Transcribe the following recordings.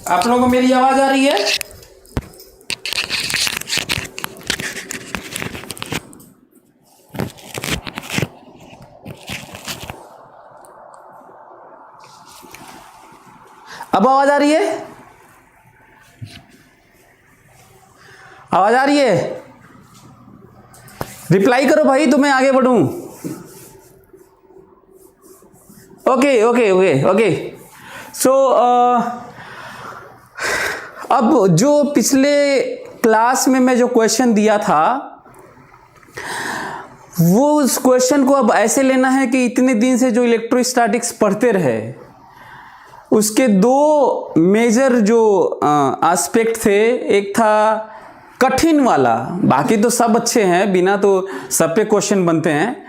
आप लोगों को मेरी आवाज आ रही है? अब आवाज आ रही है? आवाज आ रही है? रिप्लाई करो भाई तो मैं आगे बढ़ूं। Okay okay okay okay. So अब जो पिछले क्लास में मैं जो क्वेश्चन दिया था वो उस क्वेश्चन को अब ऐसे लेना है कि इतने दिन से जो इलेक्ट्रोस्टैटिक्स पढ़ते रहे उसके दो मेजर जो एस्पेक्ट थे, एक था कठिन वाला, बाकी तो सब अच्छे हैं, बिना तो सब पे क्वेश्चन बनते हैं,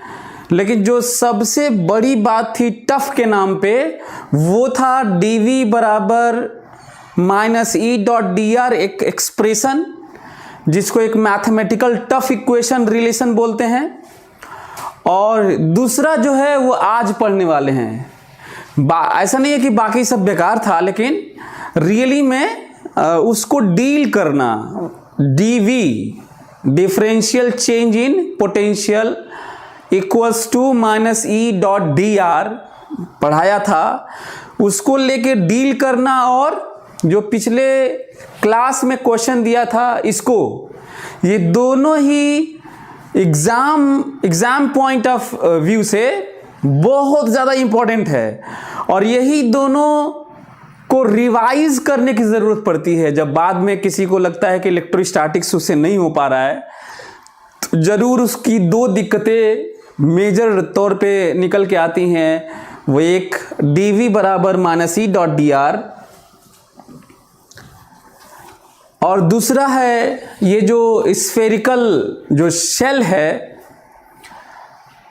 लेकिन जो सबसे बड़ी बात थी टफ के नाम पे वो था dv बराबर minus E dot D are, एक एक्सप्रेशन जिसको एक मैथमेटिकल टफ इक्वेशन रिलेशन बोलते हैं। और दूसरा जो है वो आज पढ़ने वाले हैं। ऐसा नहीं है कि बाकी सब बेकार था, लेकिन रियली में उसको डील करना, DV differential change in potential equals to minus E dot D R पढ़ाया था, उसको लेके डील करना। और जो पिछले क्लास में क्वेश्चन दिया था इसको, ये दोनों ही एग्जाम पॉइंट ऑफ व्यू से बहुत ज़्यादा इंपॉर्टेंट है। और यही दोनों को रिवाइज करने की ज़रूरत पड़ती है। जब बाद में किसी को लगता है कि इलेक्ट्रोस्टैटिक्स उससे नहीं हो पा रहा है तो ज़रूर उसकी दो दिक्कतें मेजर तौर पे निकल के आती हैं। वो एक dv बराबर minus E dot D are, और दूसरा है ये जो स्फेरिकल जो शेल है,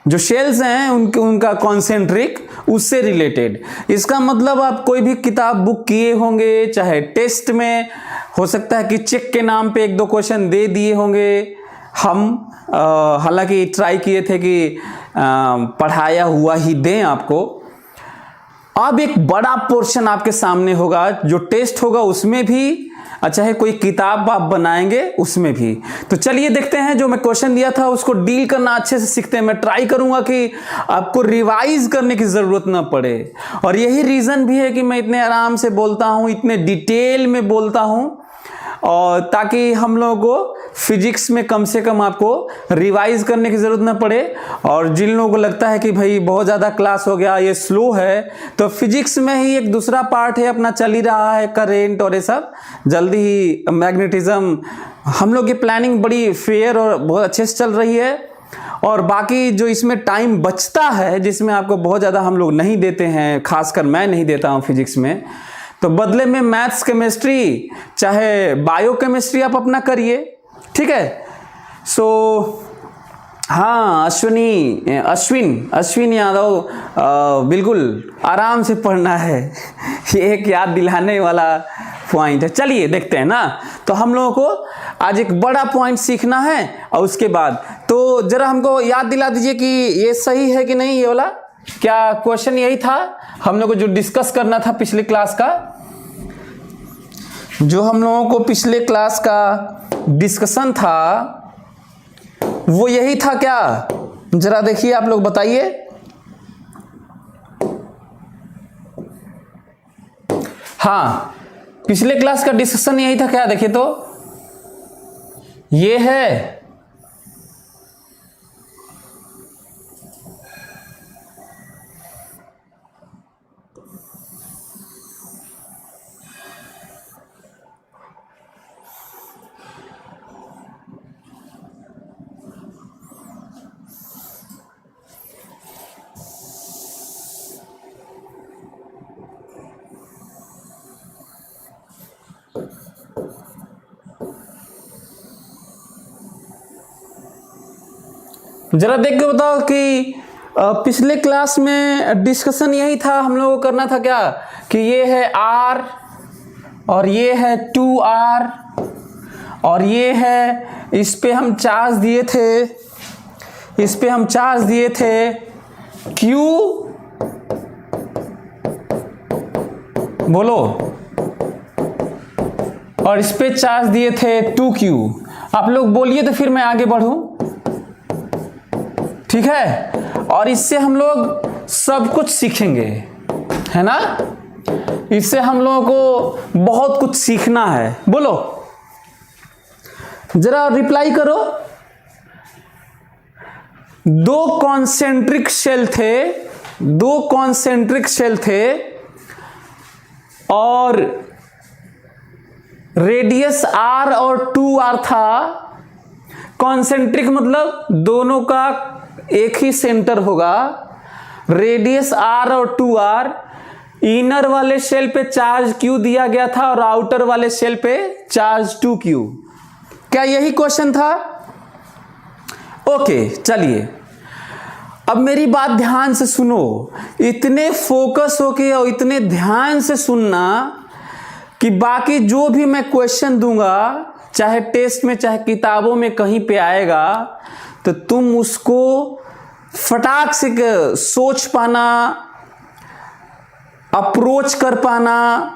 जो शेल्स हैं उनका कॉन्सेंट्रिक, उससे रिलेटेड। इसका मतलब आप कोई भी किताब बुक किए होंगे, चाहे टेस्ट में हो सकता है कि चेक के नाम पे एक दो क्वेश्चन दे दिए होंगे। हम हालांकि ट्राई किए थे कि पढ़ाया हुआ ही दें आपको। अब एक बड़ा पोर्शन आपके सामने होगा, जो टेस्ट होगा उसमें भी, अच्छा है कोई किताब आप बनाएंगे उसमें भी। तो चलिए देखते हैं, जो मैं क्वेश्चन दिया था उसको डील करना अच्छे से सीखते हैं। मैं ट्राई करूंगा कि आपको रिवाइज करने की जरूरत ना पड़े। और यही रीजन भी है कि मैं इतने आराम से बोलता हूं, इतने डिटेल में बोलता हूं, और ताकि हम लोगों को फिजिक्स में कम से कम आपको रिवाइज करने की ज़रूरत ना पड़े। और जिन लोगों को लगता है कि भाई बहुत ज़्यादा क्लास हो गया, ये स्लो है, तो फिजिक्स में ही एक दूसरा पार्ट है अपना चल ही रहा है, करेंट और ये सब, जल्दी ही मैग्नेटिज्म, हम लोग की प्लानिंग बड़ी फेयर और बहुत अच्छे से चल रही है। और बाकी जो इसमें टाइम बचता है, जिसमें आपको बहुत ज़्यादा हम लोग नहीं देते हैं, खासकर मैं नहीं देता हूँ फिजिक्स में, तो बदले में मैथ्स, केमिस्ट्री, चाहे बायो केमिस्ट्री आप अपना करिए, ठीक है। सो हाँ, अश्विन यादव, बिल्कुल आराम से पढ़ना है। ये एक याद दिलाने वाला पॉइंट है। चलिए देखते हैं ना। तो हम लोगों को आज एक बड़ा पॉइंट सीखना है, और उसके बाद तो जरा हमको याद दिला दीजिए कि ये सही है कि नहीं, ये वाला क्या क्वेश्चन यही था हम लोग को जो डिस्कस करना था पिछले क्लास का। जो हम लोगों को पिछले क्लास का डिस्कशन था वो यही था क्या? जरा देखिए, आप लोग बताइए। हाँ, पिछले क्लास का डिस्कशन यही था क्या? देखिए तो ये है, जरा देख के बताओ कि पिछले क्लास में डिस्कशन यही था, हम लोगों को करना था क्या कि ये है R और ये है 2R और ये है, इस पे हम चार्ज दिए थे, इस पे हम चार्ज दिए थे Q, बोलो और इस पे चार्ज दिए थे 2q। आप लोग बोलिए तो फिर मैं आगे बढ़ूं, ठीक है। और इससे हम लोग सब कुछ सीखेंगे, है ना। इससे हम लोगों को बहुत कुछ सीखना है। बोलो जरा रिप्लाई करो। दो कॉन्सेंट्रिक शेल थे और रेडियस r और 2r था। कॉन्सेंट्रिक मतलब दोनों का एक ही सेंटर होगा। रेडियस r और 2r, इनर वाले शेल पे चार्ज q दिया गया था और आउटर वाले शेल पे चार्ज 2q। क्या यही क्वेश्चन था? ओके, चलिए अब मेरी बात ध्यान से सुनो। इतने फोकस होके और इतने ध्यान से सुनना कि बाकी जो भी मैं क्वेश्चन दूंगा, चाहे टेस्ट में चाहे किताबों में कहीं पे आएगा, तो तुम उसको फटाक से सोच पाना, अप्रोच कर पाना,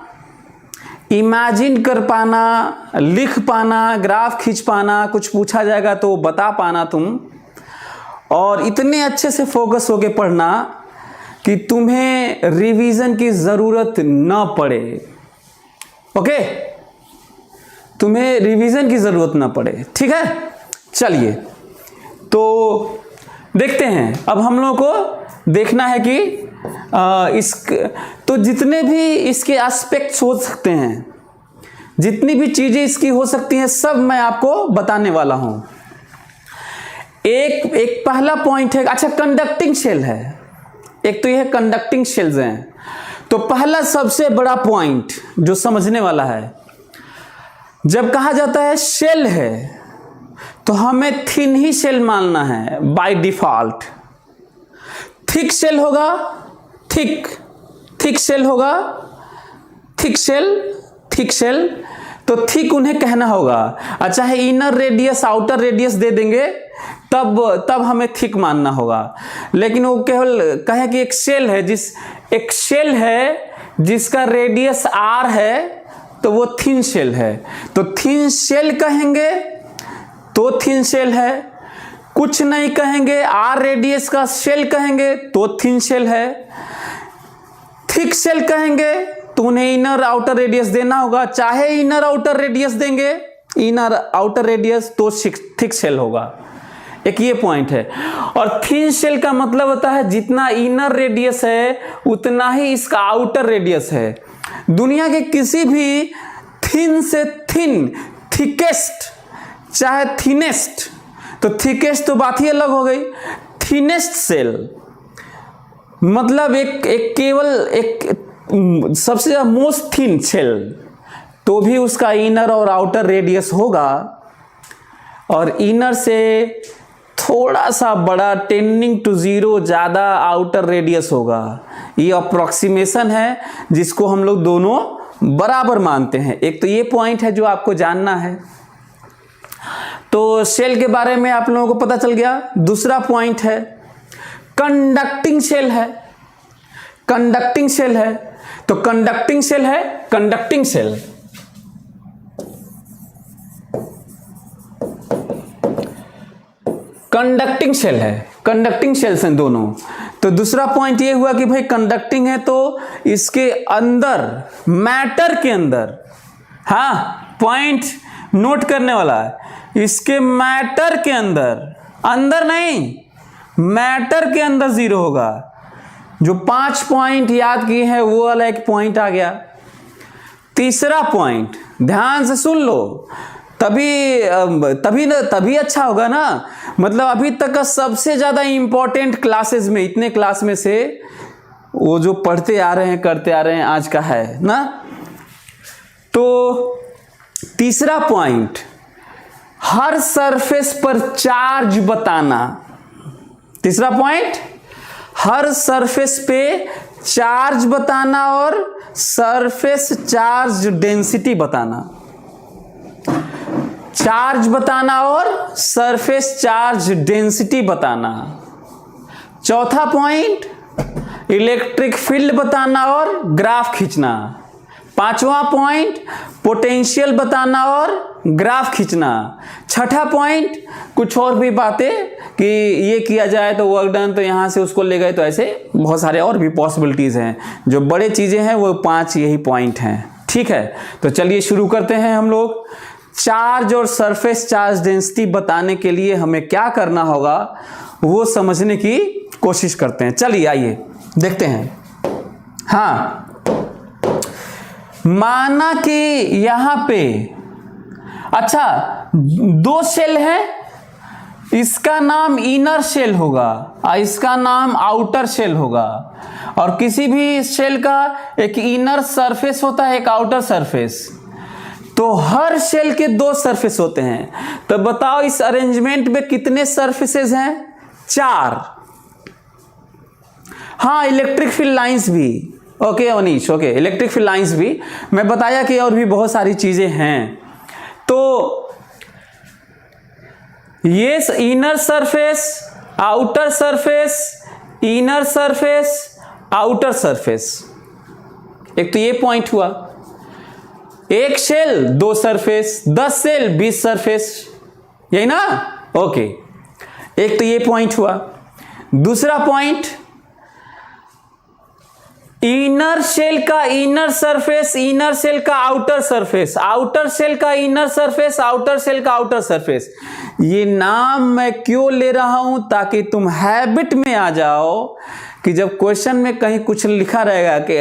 इमेजिन कर पाना, लिख पाना, ग्राफ खींच पाना, कुछ पूछा जाएगा तो बता पाना तुम। और इतने अच्छे से फोकस होके पढ़ना कि तुम्हें रिवीजन की जरूरत ना पड़े। ओके, तुम्हें रिवीजन की जरूरत ना पड़े, ठीक है। चलिए तो देखते हैं। अब हम लोगों को देखना है कि तो जितने भी इसके एस्पेक्ट्स हो सकते हैं, जितनी भी चीजें इसकी हो सकती हैं, सब मैं आपको बताने वाला हूं। एक पहला पॉइंट है, अच्छा कंडक्टिंग शेल है। एक तो यह कंडक्टिंग शेल्स हैं। तो पहला सबसे बड़ा पॉइंट जो समझने वाला है, जब कहा जाता है शेल है तो हमें थिन ही शेल मानना है बाय डिफॉल्ट। थिक शेल होगा, थिक शेल होगा, थिक शेल, तो थिक उन्हें कहना होगा। अच्छा है, इनर रेडियस आउटर रेडियस दे देंगे तब हमें थिक मानना होगा। लेकिन वो केवल कहे कि एक शेल है जिसका रेडियस r है, तो वो थिन शेल है। तो थिन शेल कहेंगे तो थिन शेल है, कुछ नहीं कहेंगे, r रेडियस का शेल कहेंगे तो थिन शेल है। थिक शेल कहेंगे तो उन्हें इनर आउटर रेडियस देना होगा, चाहे इनर आउटर रेडियस देंगे, इनर आउटर रेडियस तो थिक शेल होगा। एक ये पॉइंट है। और थिन शेल का मतलब होता है जितना इनर रेडियस है उतना ही इसका आउटर रेडियस है। दुनिया के किसी भी थिन से थिन, थिकेस्ट चाहे थिनेस्ट, तो थिकेस्ट तो बात ही अलग हो गई। थिनेस्ट शेल मतलब एक सबसे मोस्ट थिन शेल, तो भी उसका इनर और आउटर रेडियस होगा। और इनर से थोड़ा सा बड़ा, टेंडिंग टू 0 ज़्यादा आउटर रेडियस होगा। ये अप्रोक्सीमेशन है जिसको हम लोग दोनों बराबर मानते हैं। एक तो ये पॉइंट है जो आपको जानना है। तो शेल के बारे में आप लोगों को पता चल गया। दूसरा पॉइंट है कंडक्टिंग शेल है। कंडक्टिंग शेल है तो कंडक्टिंग शेल है, कंडक्टिंग शेल कंडक्टिंग शेल है, कंडक्टिंग शेल्स हैं दोनों। तो दूसरा पॉइंट ये हुआ कि भाई कंडक्टिंग है तो इसके अंदर, मैटर के अंदर, हाँ पॉइंट नोट करने वाला है, इसके मैटर के अंदर नहीं, मैटर के अंदर 0 होगा। जो 5 पॉइंट याद किए हैं वो वाला एक पॉइंट आ गया। तीसरा पॉइंट ध्यान से सुन लो, तभी अच्छा होगा ना। मतलब अभी तक का सबसे ज्यादा इंपॉर्टेंट क्लासेस में, इतने क्लास में से वो जो पढ़ते आ रहे हैं, करते आ रहे हैं, आज का है ना। तो तीसरा पॉइंट, हर सरफेस पर चार्ज बताना। तीसरा पॉइंट, हर सरफेस पे चार्ज बताना और सरफेस चार्ज डेंसिटी बताना। चार्ज बताना और सरफेस चार्ज डेंसिटी बताना। चौथा पॉइंट, इलेक्ट्रिक फील्ड बताना और ग्राफ खींचना। 5वां पॉइंट पोटेंशियल बताना और ग्राफ खींचना। छठा पॉइंट कुछ और भी बातें कि ये किया जाए तो वर्क डन, तो यहाँ से उसको ले गए, तो ऐसे बहुत सारे और भी पॉसिबिलिटीज हैं। जो बड़े चीजें हैं वो 5 यही पॉइंट हैं। ठीक है, तो चलिए शुरू करते हैं हम लोग। चार्ज और सरफेस चार्ज डेंसिटी बताने के लिए हमें क्या करना होगा वो समझने की कोशिश करते हैं। चलिए आइए देखते हैं। हाँ, माना कि यहां पे अच्छा 2 शेल है, इसका नाम इनर शेल होगा और इसका नाम आउटर शेल होगा, और किसी भी शेल का एक इनर सरफेस होता है, एक आउटर सरफेस। तो हर शेल के 2 सरफेस होते हैं। तो बताओ इस अरेंजमेंट में कितने सरफेसेस हैं? 4। हाँ, इलेक्ट्रिक फील्ड लाइंस भी। Okay Avnish, okay, electric field lines भी मैं बताया कि और भी बहुत सारी चीजें हैं। तो ये inner surface, outer surface, inner surface, outer surface. एक तो ये पॉइंट हुआ। एक शेल 2 सरफेस, 10 शेल 20 सरफेस, यही ना? ओके, एक तो ये पॉइंट हुआ। दूसरा पॉइंट, इनर शेल का इनर सरफेस, इनर शेल का आउटर सरफेस, आउटर शेल का इनर सरफेस, आउटर शेल का आउटर सरफेस। ये नाम मैं क्यों ले रहा हूं? ताकि तुम हैबिट में आ जाओ कि जब क्वेश्चन में कहीं कुछ लिखा रहेगा कि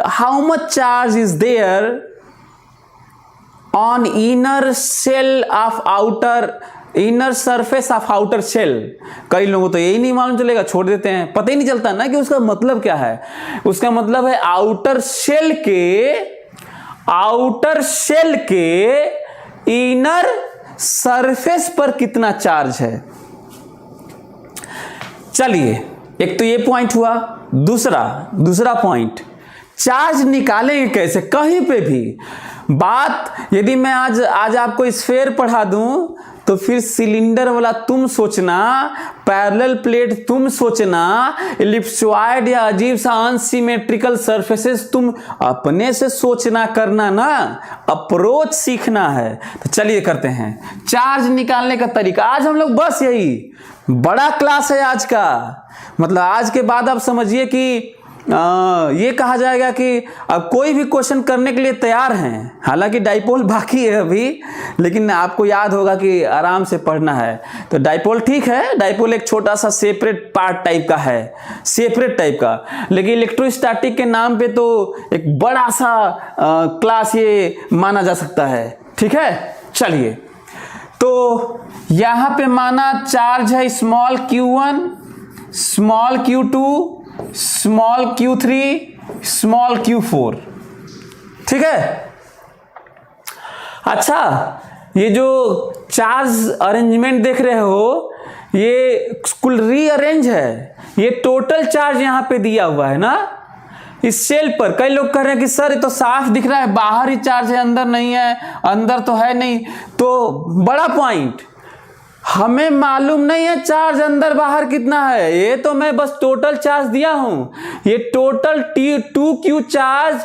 how much charge is there on inner shell of outer, inner surface of outer shell. कई लोगों तो यही नहीं मालूम चलेगा, छोड़ देते हैं, पता ही नहीं चलता ना कि उसका मतलब क्या है। उसका मतलब है आउटर शेल के इनर सरफेस पर कितना चार्ज है। चलिए, एक तो ये पॉइंट हुआ। दूसरा पॉइंट, चार्ज निकालेंगे कैसे? कहीं पे भी बात, यदि मैं आज आपको स्फेयर पढ़ा दूं तो फिर सिलेंडर वाला तुम सोचना, पैरेलल प्लेट तुम सोचना, इलिप्सॉइड या अजीब सा अनसिमेट्रिकल सरफेसेस तुम अपने से सोचना करना ना, अप्रोच सीखना है। तो चलिए करते हैं चार्ज निकालने का तरीका। आज हम लोग बस यही बड़ा क्लास है आज का। मतलब आज के बाद आप समझिए कि ये कहा जाएगा कि अब कोई भी क्वेश्चन करने के लिए तैयार हैं। हालांकि डाइपोल बाकी है अभी, लेकिन आपको याद होगा कि आराम से पढ़ना है। तो डाइपोल ठीक है, डाइपोल एक छोटा सा सेपरेट पार्ट टाइप का है, सेपरेट टाइप का। लेकिन इलेक्ट्रोस्टैटिक के नाम पे तो एक बड़ा सा क्लास ये माना जा सकता है। ठीक है, चलिए, तो यहां पे माना चार्ज है small q1, small q2, small q3, small q4। ठीक है। अच्छा, ये जो चार्ज अरेंजमेंट देख रहे हो ये कुल रीअरेंज है। ये टोटल चार्ज यहां पे दिया हुआ है ना इस शेल पर। कई लोग कह रहे हैं कि सर ये तो साफ दिख रहा है, बाहर ही चार्ज है, अंदर नहीं है, अंदर तो है नहीं। तो बड़ा पॉइंट, हमें मालूम नहीं है चार्ज अंदर बाहर कितना है। ये तो मैं बस टोटल चार्ज दिया हूं। ये टोटल 2q चार्ज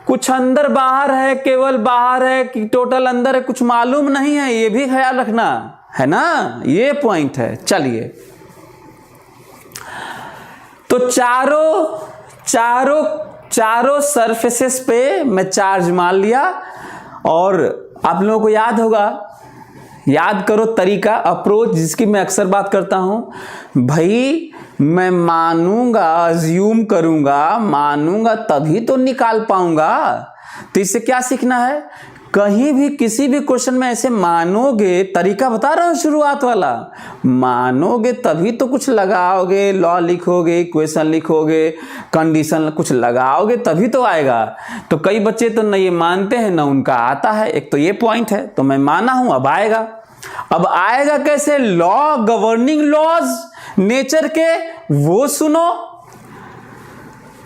कुछ अंदर बाहर है, केवल बाहर है कि टोटल अंदर है, कुछ मालूम नहीं है। ये भी ख्याल रखना है ना, ये पॉइंट है। चलिए, तो चारों सरफेसेस पे मैं चार्ज मान लिया। और आप लोगों को याद होगा, याद करो तरीका, अप्रोच जिसकी मैं अक्सर बात करता हूं। भाई मैं मानूंगा, अज्यूम करूंगा, मानूंगा तभी तो निकाल पाऊंगा। तो इससे क्या सीखना है? कहीं भी किसी भी क्वेश्चन में ऐसे मानोगे, तरीका बता रहा हूं शुरुआत वाला, मानोगे तभी तो कुछ लगाओगे, लॉ लिखोगे, इक्वेशन लिखोगे, कंडीशन कुछ लगाओगे तभी तो आएगा। तो कई बच्चे तो न ये मानते हैं न उनका आता है। एक तो ये पॉइंट है, तो मैं माना हूं, अब आएगा। अब आएगा कैसे? लॉ, गवर्निंग लॉज नेचर के, वो सुनो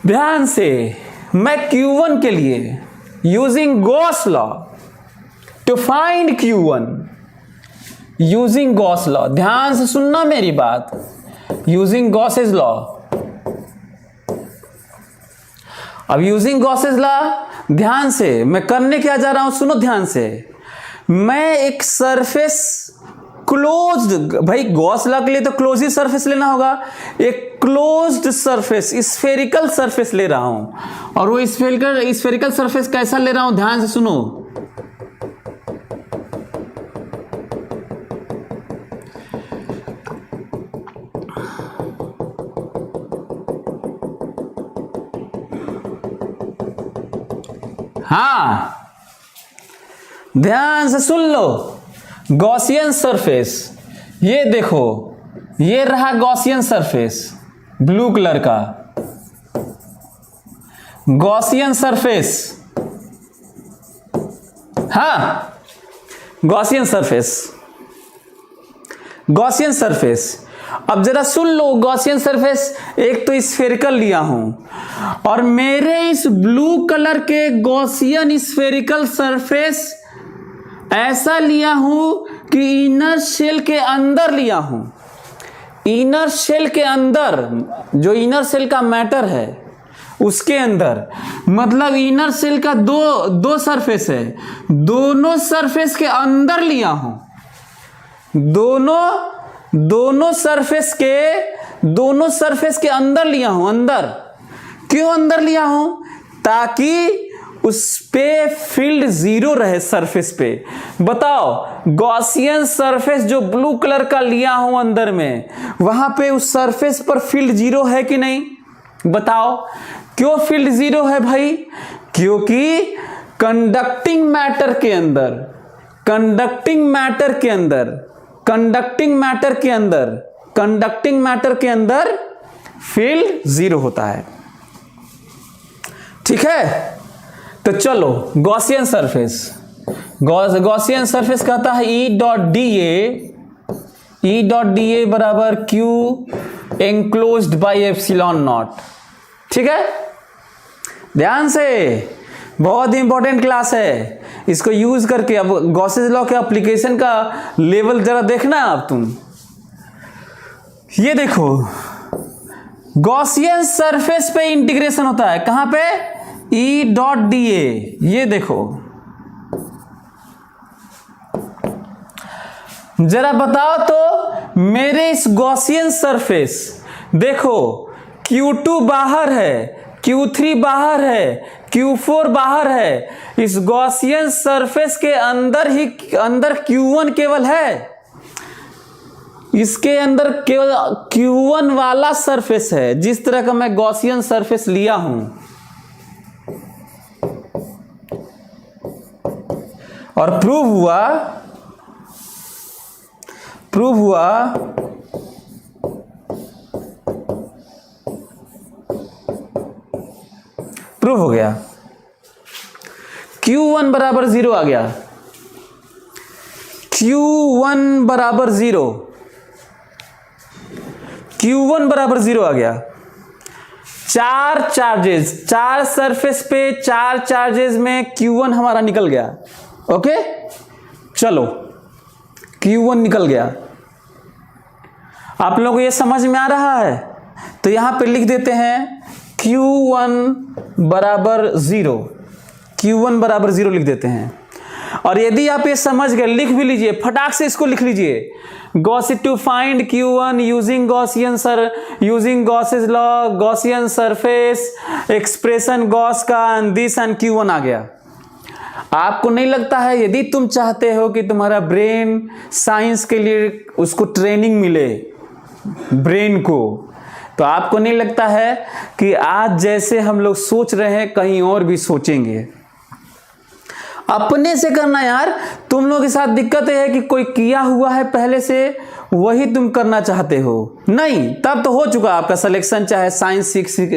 ध्यान से। मैं Q1 के लिए using Gauss law to find Q1, using Gauss law, ध्यान से सुनना मेरी बात, यूजिंग गॉसेस लॉ। अब यूजिंग गॉसेस लॉ ध्यान से मैं करने क्या जा रहा हूं, सुनो ध्यान से। मैं एक सरफेस क्लोज्ड, भाई गॉस लॉ के लिए तो क्लोज ही सरफेस लेना होगा, एक क्लोज्ड सरफेस स्फेरिकल सरफेस ले रहा हूं। और वो स्फेरिकल सरफेस कैसा ले रहा हूं, ध्यान से सुनो। हाँ ध्यान से सुन लो, गॉसियन सरफेस, ये देखो ये रहा गॉसियन सरफेस, ब्लू कलर का गॉसियन सरफेस। हाँ गॉसियन सरफेस, गॉसियन सरफेस। अब जरा सुन लो, गॉसियन सरफेस एक तो स्फेरिकल लिया हूं, और मेरे इस ब्लू कलर के गॉसियन स्फेरिकल सरफेस ऐसा लिया हूं कि इनर शेल के अंदर लिया हूं। इनर शेल के अंदर, जो इनर शेल का मैटर है उसके अंदर, मतलब इनर शेल का दो सरफेस है, दोनों सरफेस के अंदर लिया हूं। दोनों सरफेस के अंदर लिया हूं। अंदर क्यों अंदर लिया हूं, ताकि उस पे फील्ड जीरो रहे सरफेस पे। बताओ गॉसियन सरफेस जो ब्लू कलर का लिया हूं अंदर में, वहां पे उस सरफेस पर फील्ड जीरो है कि नहीं, बताओ। क्यों फील्ड जीरो है भाई, क्योंकि कंडक्टिंग मैटर के अंदर फील्ड जीरो होता है। ठीक है, तो चलो गॉसियन सरफेस कहता है E डॉट डी ए बराबर Q एंक्लोज्ड बाई एप्सिलॉन नॉट। ठीक है, ध्यान से, बहुत इंपॉर्टेंट क्लास है, इसको यूज करके अब गॉसेस लॉ के एप्लीकेशन का लेवल जरा देखना अब तुम। ये देखो गॉसियन सरफेस पे इंटीग्रेशन होता है, कहां पे, E डॉट डी ए। ये देखो जरा बताओ तो, मेरे इस गॉसियन सरफेस देखो Q2 बाहर है, Q3 बाहर है, Q4 बाहर है, इस गॉसियन सरफेस के अंदर Q1 केवल है, इसके अंदर केवल Q1 वाला सरफेस है। जिस तरह का मैं गॉसियन सरफेस लिया हूं, और प्रूव हुआ प्रूव हो गया, Q1 बराबर 0 आ गया, Q1 बराबर 0 आ गया। चार सरफेस पे 4 चार्जेस में Q1 हमारा निकल गया। ओके, चलो Q1 निकल गया। आप लोगों को ये समझ में आ रहा है, तो यहां पे लिख देते हैं Q1 बराबर 0 लिख देते हैं। और यदि आप ये समझ गए, लिख भी लीजिए, फटाक से इसको लिख लीजिए, to find Q1 using Gauss's law, Gaussian surface, expression Gauss का, दिस एंड Q1 आ गया। आपको नहीं लगता है, यदि तुम चाहते हो कि तुम्हारा ब्रेन साइंस के लिए उसको ट्रेनिंग मिले, ब्रेन को, तो आपको नहीं लगता है कि आज जैसे हम लोग सोच रहे हैं कहीं और भी सोचेंगे। अपने से करना यार। तुम लोग के साथ दिक्कत है कि कोई किया हुआ है पहले से, वही तुम करना चाहते हो। नहीं, तब तो हो चुका आपका सिलेक्शन, चाहे साइंस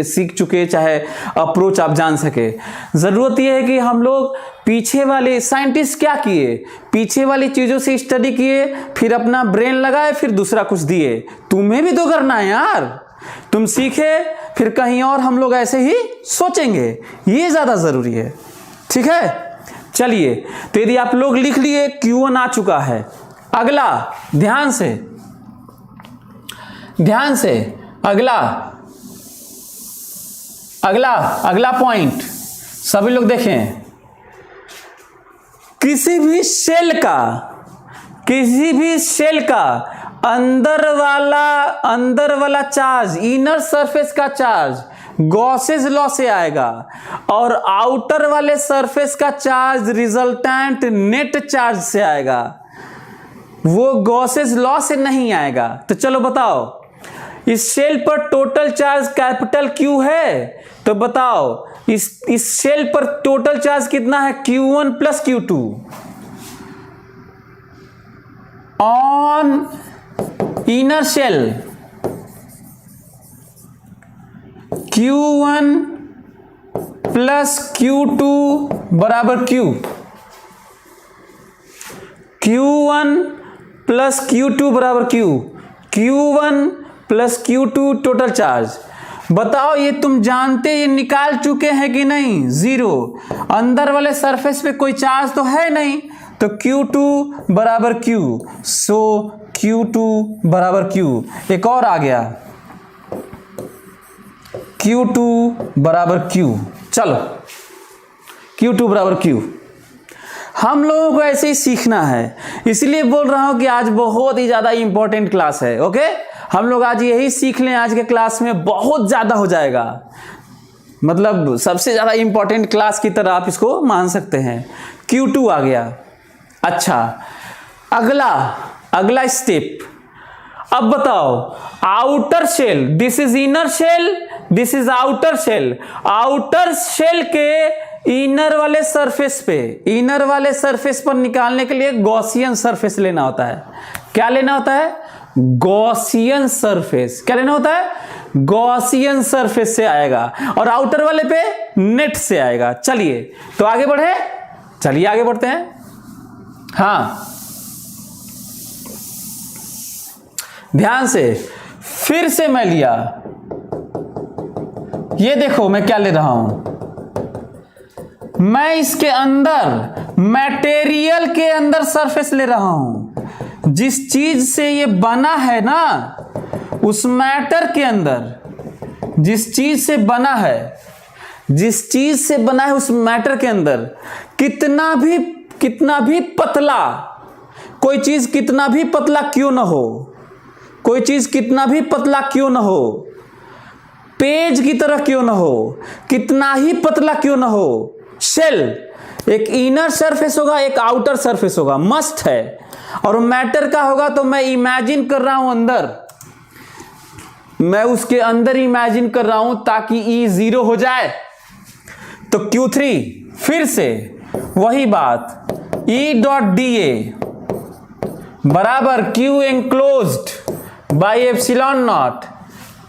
सीख चुके, चाहे अप्रोच आप जान सके। जरूरत यह है कि हम लोग पीछे वाले साइंटिस्ट क्या किए, पीछे वाली चीजों से स्टडी किए, फिर अपना ब्रेन लगाए, फिर दूसरा कुछ दिए। तुम्हें भी तो करना है यार। तुम सीखे, फिर कहीं और हम लोग ऐसे ही सोचेंगे, ये ज्यादा जरूरी है। ठीक है, चलिए, तो यदि आप लोग लिख लिए Q1 आ चुका है, अगला ध्यान से अगला पॉइंट सभी लोग देखें, किसी भी शेल का अंदर वाला चार्ज, इनर सरफेस का चार्ज गॉसेस लॉ से आएगा और आउटर वाले सरफेस का चार्ज रिजल्टेंट नेट चार्ज से आएगा, वो गॉसेस लॉ से नहीं आएगा। तो चलो बताओ, इस शेल पर टोटल चार्ज कैपिटल Q है, तो बताओ इस शेल पर टोटल चार्ज कितना है? Q1 प्लस Q2 on inner shell, Q1 प्लस Q2 बराबर Q, Q1 प्लस Q2 बराबर Q, Q1 प्लस Q2 टोटल चार्ज। बताओ ये तुम जानते, ये निकाल चुके हैं कि नहीं? जीरो, अंदर वाले सरफेस पे कोई चार्ज तो है नहीं, तो Q2 बराबर Q, सो Q2 बराबर Q। एक और आ गया, Q2 बराबर Q। चलो Q2 बराबर Q, हम लोगों को ऐसे ही सीखना है, इसलिए बोल रहा हूं कि आज बहुत ही ज्यादा इंपॉर्टेंट क्लास है। ओके, हम लोग आज यही सीख लें, आज के क्लास में बहुत ज्यादा हो जाएगा, मतलब सबसे ज्यादा इंपॉर्टेंट क्लास की तरह आप इसको मान सकते हैं। Q2 आ गया। अच्छा, अगला स्टेप, अब बताओ outer shell, this is inner shell, this is outer shell, outer shell के इनर वाले सरफेस पर निकालने के लिए गॉसियन सरफेस लेना होता है। क्या लेना होता है? Gaussian surface. क्या लेना होता है? गॉसियन सरफेस से आएगा और आउटर वाले पे नेट से आएगा। चलिए तो आगे बढ़े, चलिए आगे बढ़ते हैं। हाँ, ध्यान से, फिर से मैं लिया, ये देखो मैं क्या ले रहा हूं, मैं इसके अंदर मटेरियल के अंदर सरफेस ले रहा हूं। जिस चीज से ये बना है ना, उस मैटर के अंदर, जिस चीज से बना है उस मैटर के अंदर कितना भी पतला, कोई चीज कितना भी पतला क्यों ना हो, पेज की तरह क्यों ना हो, कितना ही पतला क्यों ना हो, शेल एक इनर सरफेस होगा, एक आउटर सरफेस होगा, मस्ट है। और मैटर का होगा तो मैं इमेजिन कर रहा हूं अंदर, मैं उसके अंदर इमेजिन कर रहा हूं ताकि E 0 हो जाए। तो Q3 फिर से वही बात, E डॉट DA बराबर Q enclosed by epsilon not.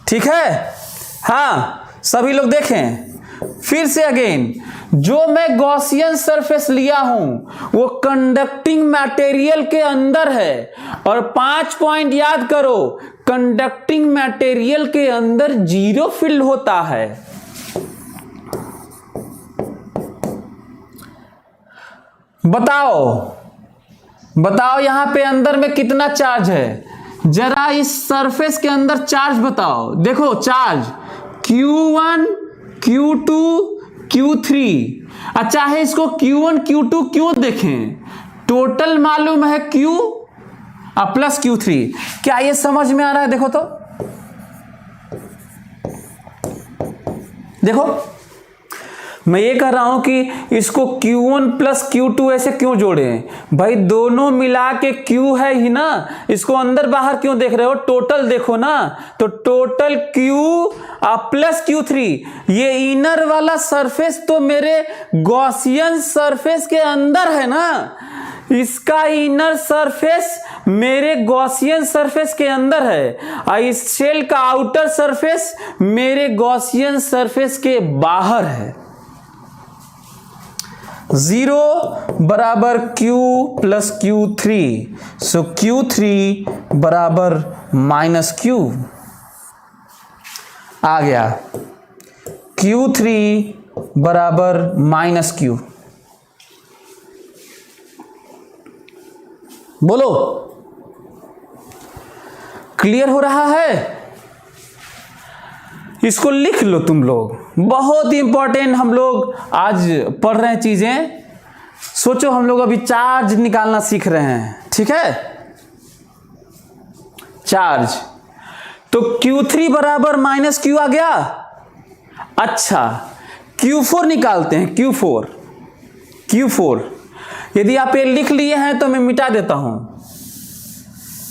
ठीक है? हाँ, सभी लोग देखें, फिर से अगेन, जो मैं गॉसियन सरफेस लिया हूं वो कंडक्टिंग मटेरियल के अंदर है। और 5 पॉइंट याद करो, कंडक्टिंग मटेरियल के अंदर जीरो फील्ड होता है। बताओ यहां पे अंदर में कितना चार्ज है, जरा इस सरफेस के अंदर चार्ज बताओ। देखो चार्ज Q1 Q2 Q3। अच्छा है, इसको Q1 Q2 क्यों देखें, टोटल मालूम है Q प्लस Q3। क्या ये समझ में आ रहा है? देखो तो, देखो मैं ये कह रहा हूं कि इसको Q1 प्लस Q2 ऐसे क्यों जोड़े भाई, दोनों मिला के Q है ही ना, इसको अंदर बाहर क्यों देख रहे हो, टोटल देखो ना। तो टोटल Q प्लस Q3, ये इनर वाला सरफेस तो मेरे गॉसियन सरफेस के अंदर है ना, इसका इनर सरफेस मेरे गॉसियन सरफेस के अंदर है और इस शेल का आउटर सरफेस मेरे गॉसियन सरफेस के बाहर है। 0 बराबर Q प्लस Q3, सो Q3 बराबर माइनस Q आ गया, Q3 बराबर माइनस Q। बोलो, क्लियर हो रहा है? इसको लिख लो तुम लोग, बहुत इंपॉर्टेंट हम लोग आज पढ़ रहे हैं चीजें। सोचो हम लोग अभी चार्ज निकालना सीख रहे हैं, ठीक है, चार्ज। तो Q3 बराबर माइनस Q आ गया। अच्छा, Q4 निकालते हैं, Q4। यदि आप ये लिख लिए हैं तो मैं मिटा देता हूं,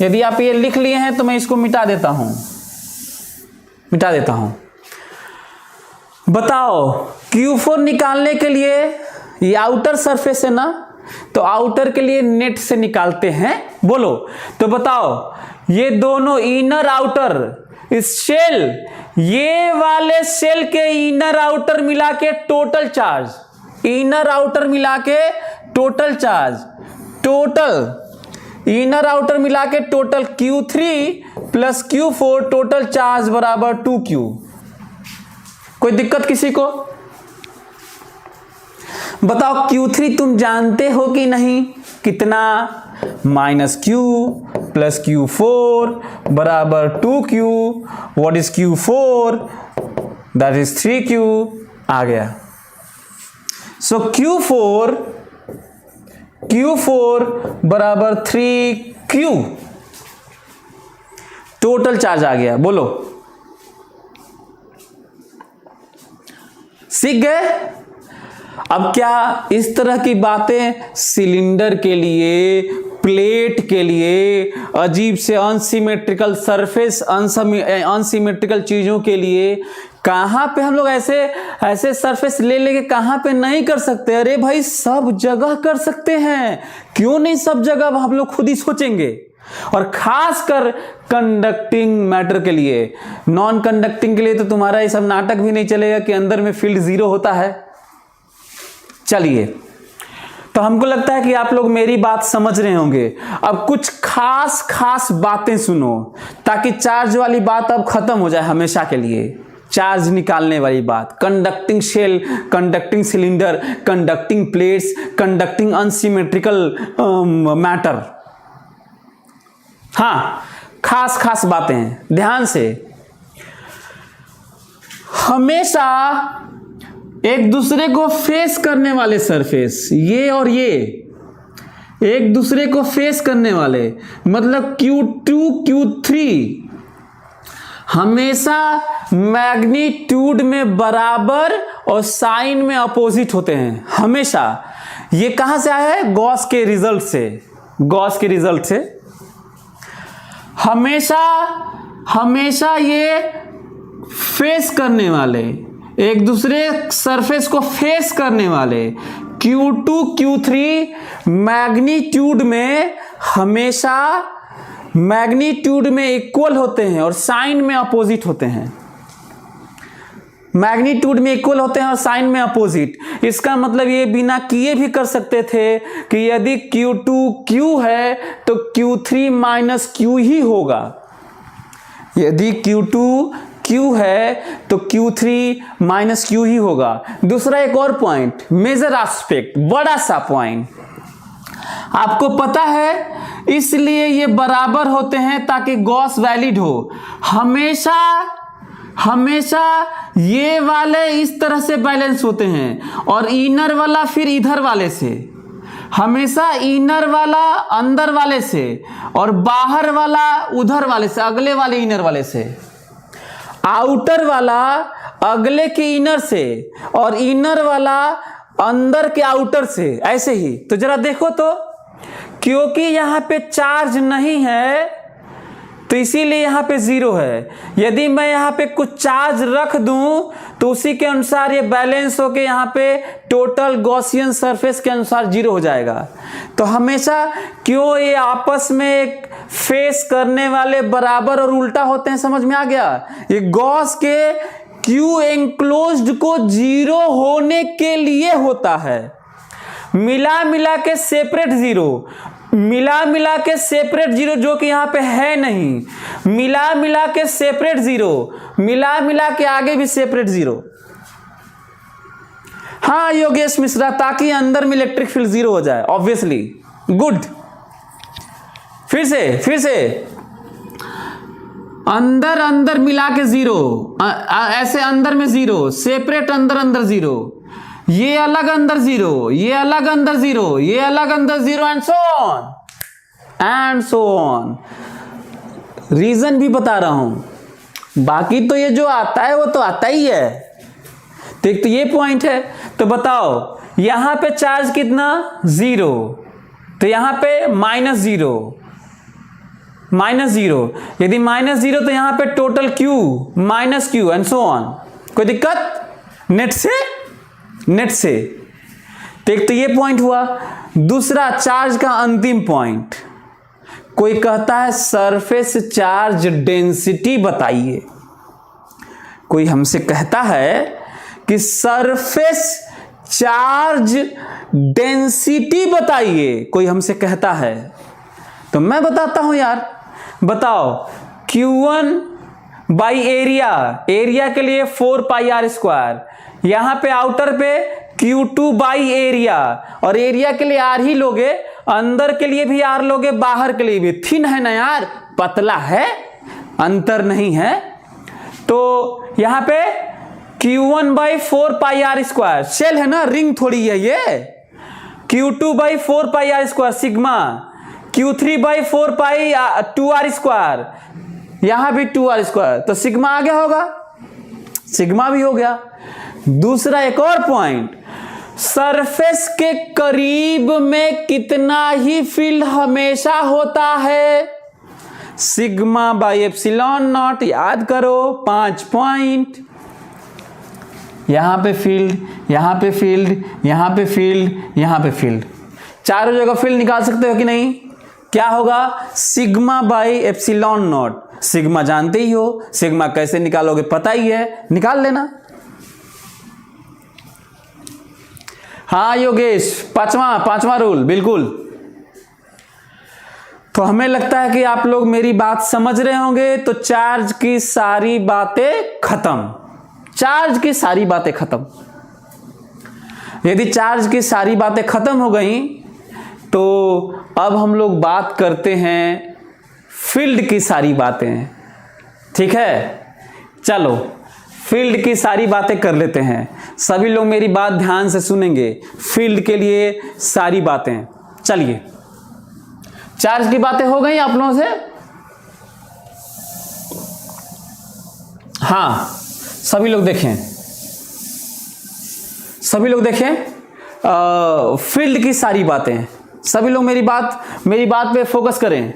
यदि आप ये लिख लिए हैं तो मैं इसको मिटा देता हूं। बताओ, Q4 निकालने के लिए ये आउटर सरफेस है ना, तो आउटर के लिए नेट से निकालते हैं, बोलो। तो बताओ, ये दोनों इनर आउटर, इस शेल, ये वाले शेल के इनर आउटर मिला के टोटल चार्ज, इनर आउटर मिला के total charge, total inner outer मिला के total Q3 plus Q4 total charge बराबर 2Q। कोई दिक्कत किसी को? बताओ Q3 तुम जानते हो कि नहीं, कितना? माइनस Q प्लस Q4 बराबर 2Q। What is Q4? That is 3Q। आ गया। सो Q4 बराबर 3Q, टोटल चार्ज आ गया। बोलो, सीख गए? अब क्या इस तरह की बातें सिलेंडर के लिए, प्लेट के लिए, अजीब से अनसिमेट्रिकल सरफेस, अनसिमेट्रिकल चीजों के लिए कहां पे हम लोग ऐसे सरफेस ले लेके कहां पे नहीं कर सकते? अरे भाई, सब जगह कर सकते हैं, क्यों नहीं सब जगह? हम लोग खुद ही सोचेंगे। और खासकर कंडक्टिंग मैटर के लिए, नॉन कंडक्टिंग के लिए तो तुम्हारा ये सब नाटक भी नहीं चलेगा कि अंदर में फील्ड जीरो होता है। चलिए, तो हमको लगता है कि आप लोग मेरी बात समझ रहे होंगे। अब कुछ खास बातें सुनो, ताकि चार्ज वाली बात अब खत्म हो जाए हमेशा के लिए। चार्ज निकालने वाली बात, conducting shell, conducting cylinder, conducting plates, conducting unsymmetrical matter. हाँ, खास बातें हैं, ध्यान से। हमेशा एक दूसरे को फेस करने वाले सरफेस, ये और ये एक दूसरे को फेस करने वाले, मतलब Q2 Q3 हमेशा मैग्नीट्यूड में बराबर और साइन में अपोजिट होते हैं, हमेशा। ये कहां से आया है? गॉस के रिजल्ट से। हमेशा ये फेस करने वाले, एक दूसरे सरफेस को फेस करने वाले Q2 Q3 मैग्नीट्यूड में हमेशा मैग्नीट्यूड में इक्वल होते हैं और साइन में अपोजिट होते हैं। मैग्नीट्यूड में इक्वल होते हैं और साइन में अपोजिट। इसका मतलब ये बिना किए भी कर सकते थे कि यदि Q2 Q है तो Q3 माइनस Q ही होगा। यदि Q2 Q है तो Q3 माइनस Q ही होगा। दूसरा एक और पॉइंट, मेजर एस्पेक्ट, बड़ा सा पॉइंट आपको पता है, इसलिए ये बराबर होते हैं ताकि गॉस वैलिड हो। हमेशा ये वाले इस तरह से बैलेंस होते हैं और इनर वाला फिर इधर वाले से, हमेशा इनर वाला अंदर वाले से और बाहर वाला उधर वाले से, अगले वाले इनर वाले से, आउटर वाला अगले के इनर से और इनर वाला अंदर के आउटर से, ऐसे ही। तो जरा देखो तो, क्योंकि यहां पे चार्ज नहीं है तो इसीलिए यहां पे जीरो है। यदि मैं यहां पे कुछ चार्ज रख दूं तो उसी के अनुसार ये बैलेंस होके यहां पे टोटल गॉसियन सरफेस के अनुसार जीरो हो जाएगा। तो हमेशा क्यों ये आपस में एक फेस करने वाले बराबर और उल्टा होते हैं, समझ में आ गया? ये गॉस के Q एंक्लोज्ड को जीरो होने के लिए होता है। मिला के सेपरेट जीरो, मिला के सेपरेट जीरो जो कि यहां पे है नहीं, मिला के सेपरेट जीरो, मिला के आगे भी सेपरेट जीरो। हाँ योगेश मिश्रा, ताकि अंदर में इलेक्ट्रिक फील्ड जीरो हो जाए, ऑब्वियसली। गुड। फिर से अंदर अंदर मिला के जीरो, ऐसे अंदर में जीरो, सेपरेट अंदर अंदर जीरो, ये अलग अंदर जीरो, ये अलग अंदर जीरो, ये अलग अंदर zero, and so on. Reason भी बता रहा हूं, बाकी तो ये जो आता है वो तो आता ही है। तो एक तो ये पॉइंट है। तो बताओ यहां पे चार्ज कितना, जीरो, तो यहां पे माइनस जीरो, यदि माइनस जीरो तो यहां पे total Q minus Q, and so on. कोई दिक्कत नेट से? तो एक तो ये पॉइंट हुआ। दूसरा, चार्ज का अंतिम पॉइंट, कोई कहता है सरफेस चार्ज डेंसिटी बताइए। कोई हमसे कहता है कि सरफेस चार्ज डेंसिटी बताइए, कोई हमसे कहता है। तो मैं बताता हूं यार, बताओ Q1 बाई एरिया के लिए 4 पाई आर स्क्वायर, यहां पे आउटर पे Q2 बाई एरिया, और एरिया के लिए आर ही लोगे, अंदर के लिए भी आर लोगे, बाहर के लिए भी। थिन है ना यार, पतला है, अंतर नहीं है। तो यहां पे Q1 by 4 pi R square, shell है ना, रिंग थोड़ी है ये। Q2 by 4 pi R square sigma, Q3 by 4 pi 2 R square, यहां भी 2 आर स्क्वायर, तो सिग्मा आ गया होगा, सिग्मा भी हो गया। दूसरा एक और पॉइंट, सरफेस के करीब में कितना ही फील्ड हमेशा होता है, सिग्मा बाई एप्सिलॉन नॉट। याद करो 5 पॉइंट, यहां पे फील्ड, यहां पे फील्ड, यहां पे फील्ड, यहां पे फील्ड, चारों जगह फील्ड निकाल सकते हो कि नहीं? क्या होगा, sigma by epsilon not. Sigma जानते ही हो, सिग्मा कैसे निकालोगे पता ही है, निकाल लेना। हाँ योगेश, पांचवा रूल, बिल्कुल। तो हमें लगता है कि आप लोग मेरी बात समझ रहे होंगे। तो चार्ज की सारी बातें खत्म, चार्ज की सारी बातें खत्म। यदि चार्ज की सारी बातें खत्म हो गई तो अब हम लोग बात करते हैं फील्ड की सारी बातें, ठीक है? चलो फील्ड की सारी बातें कर लेते हैं। सभी लोग मेरी बात ध्यान से सुनेंगे, फील्ड के लिए सारी बातें। चलिए, चार्ज की बातें हो गई आप लोगों से? हाँ, सभी लोग देखें, फील्ड की सारी बातें। सभी लोग मेरी बात पे फोकस करें,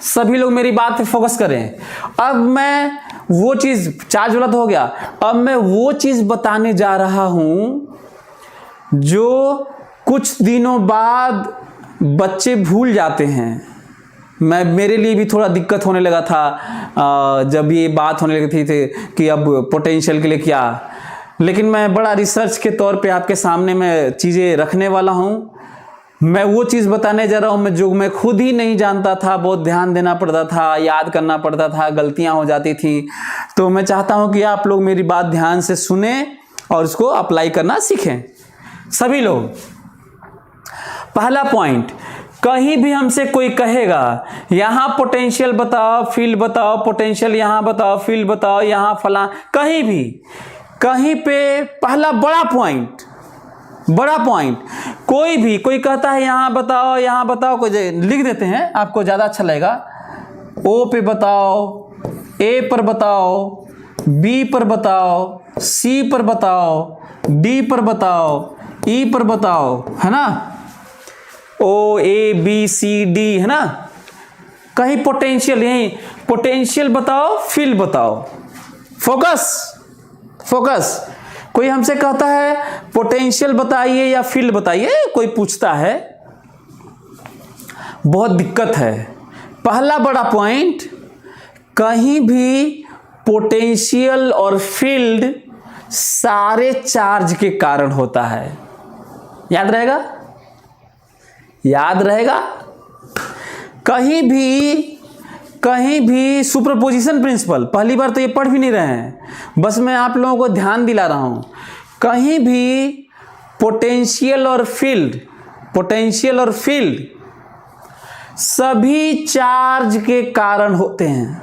सभी लोग मेरी बात पे फोकस करें। अब मैं वो चीज, चार्ज वाला तो हो गया, अब मैं वो चीज बताने जा रहा हूं जो कुछ दिनों बाद बच्चे भूल जाते हैं। मेरे लिए भी थोड़ा दिक्कत होने लगा था जब ये बात होने लगी थी कि अब पोटेंशियल के लिए क्या, लेकिन मैं बड़ा रिसर्च के तौर पे आपके सामने मैं चीज़ें रखने वाला हूँ। मैं वो चीज़ बताने जा रहा हूँ जो मैं खुद ही नहीं जानता था, बहुत ध्यान देना पड़ता था, याद करना पड़ता था, गलतियाँ हो जाती थी। तो मैं चाहता हूँ कि आप लोग मेरी बात ध्यान से सुने और उसको अप्लाई करना सीखें सभी लोग। पहला पॉइंट, कहीं भी हमसे कोई कहेगा यहाँ पोटेंशियल बताओ, फील्ड बताओ, पोटेंशियल यहाँ बताओ, फील्ड बताओ, यहाँ फला, कहीं पे पहला बड़ा पॉइंट, कोई कहता है यहाँ बताओ, कोई लिख देते हैं, आपको ज़्यादा अच्छा लगेगा। ओ पे बताओ, ए पर बताओ, बी पर बताओ, सी पर बताओ, डी पर बताओ, ई पर बताओ, है ना? ओ ए बी सी डी, है ना? कहीं पोटेंशियल, यहीं पोटेंशियल बताओ, फील्ड बताओ, फोकस। कोई हमसे कहता है पोटेंशियल बताइए या फील्ड बताइए, कोई पूछता है, बहुत दिक्कत है। पहला बड़ा पॉइंट, कहीं भी पोटेंशियल और फील्ड सारे चार्ज के कारण होता है। याद रहेगा? कहीं भी सुपरपोजिशन प्रिंसिपल, पहली बार तो ये पढ़ भी नहीं रहे हैं, बस मैं आप लोगों को ध्यान दिला रहा हूं। कहीं भी पोटेंशियल और फील्ड सभी चार्ज के कारण होते हैं।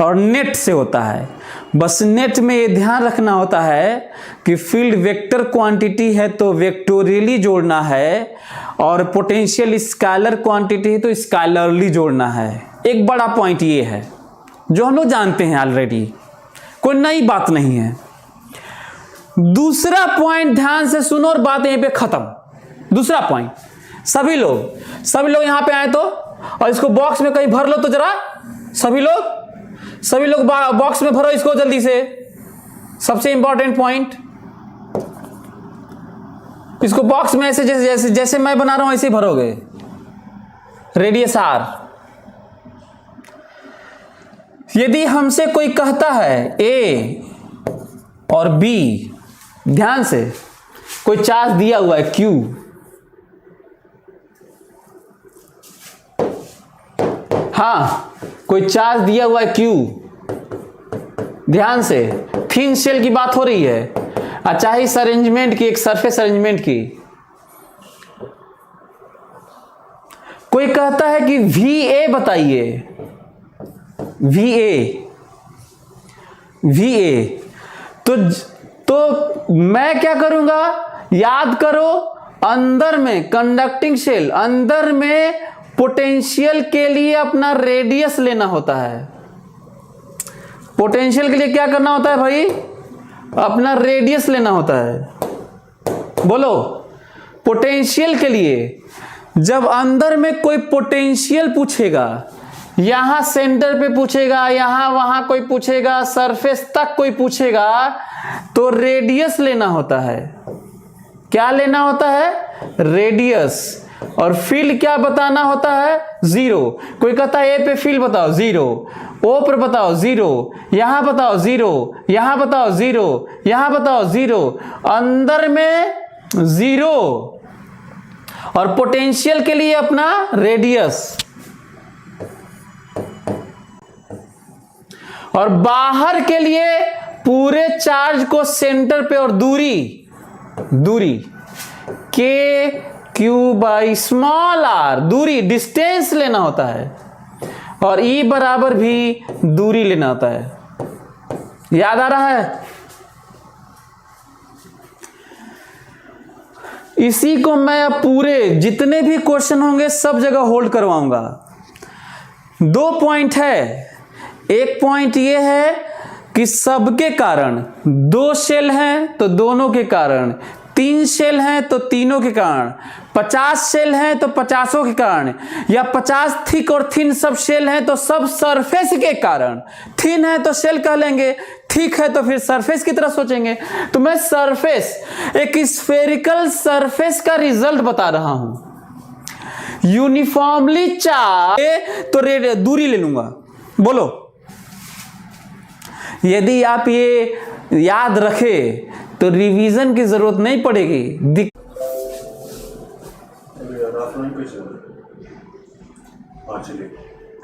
और नेट से होता है। बस नेट में ये ध्यान रखना होता है कि फील्ड वेक्टर क्वांटिटी है तो वेक्टोरियली जोड़ना है, और पोटेंशियल स्केलर क्वांटिटी है तो स्केलरली जोड़ना है। एक बड़ा पॉइंट ये है जो हम लोग जानते हैं ऑलरेडी, कोई नई बात नहीं है। दूसरा पॉइंट ध्यान से सुनो और बात यहीं पे खत्म। दूसरा पॉइंट, सभी लोग यहां पे आए तो, और इसको बॉक्स में कहीं भर लो तो जरा, सभी लोग बॉक्स में भरो इसको जल्दी से। सबसे इंपॉर्टेंट पॉइंट, इसको बॉक्स में ऐसे जैसे मैं बना रहा हूं ऐसे भरोगे। Radius are. यदि हमसे कोई कहता है ए और बी, ध्यान से, कोई चार्ज दिया हुआ है क्यू, हाँ कोई चार्ज दिया हुआ है क्यू, ध्यान से, थिन शेल की बात हो रही है, अच्छा इस अरेंजमेंट की, एक सरफेस अरेंजमेंट की। कोई कहता है कि VA बताइए, VA तो मैं क्या करूंगा, याद करो, अंदर में कंडक्टिंग शेल, अंदर में पोटेंशियल के लिए अपना रेडियस लेना होता है। पोटेंशियल के लिए क्या करना होता है भाई, अपना रेडियस लेना होता है। बोलो, पोटेंशियल के लिए जब अंदर में कोई पोटेंशियल पूछेगा, यहां सेंटर पे पूछेगा, यहां वहां कोई पूछेगा, सरफेस तक कोई पूछेगा, तो रेडियस लेना होता है। क्या लेना होता है, रेडियस। और फील्ड क्या बताना होता है, 0। कोई कहता है ए पे फील्ड बताओ, 0, ओ पर बताओ 0, यहां बताओ 0, यहां बताओ 0, यहां बताओ 0, अंदर में 0, और पोटेंशियल के लिए अपना रेडियस, और बाहर के लिए पूरे चार्ज को सेंटर पे, और दूरी के क्यू बाई स्मॉल आर, दूरी डिस्टेंस लेना होता है, और ई बराबर भी दूरी लेना होता है। याद आ रहा है? इसी को मैं अब पूरे जितने भी क्वेश्चन होंगे सब जगह होल्ड करवाऊंगा। 2 पॉइंट है। एक पॉइंट ये है कि सबके कारण, 2 शेल हैं तो दोनों के कारण, 3 शेल हैं तो तीनों के कारण, 50 शेल हैं तो 50 के कारण, या 50 थिक और थिन सब शेल हैं तो सब सरफेस के कारण। थिन है तो शेल कह लेंगे, थिक है तो फिर सरफेस की तरह सोचेंगे। तो मैं सरफेस, एक स्फेरिकल सरफेस का रिजल्ट बता रहा हूं। यूनिफॉर्मली चार्ज तो दूरी ले लूंगा। बोलो, यदि आप ये याद रखें तो रिवीजन की जरूरत नहीं पड़ेगी।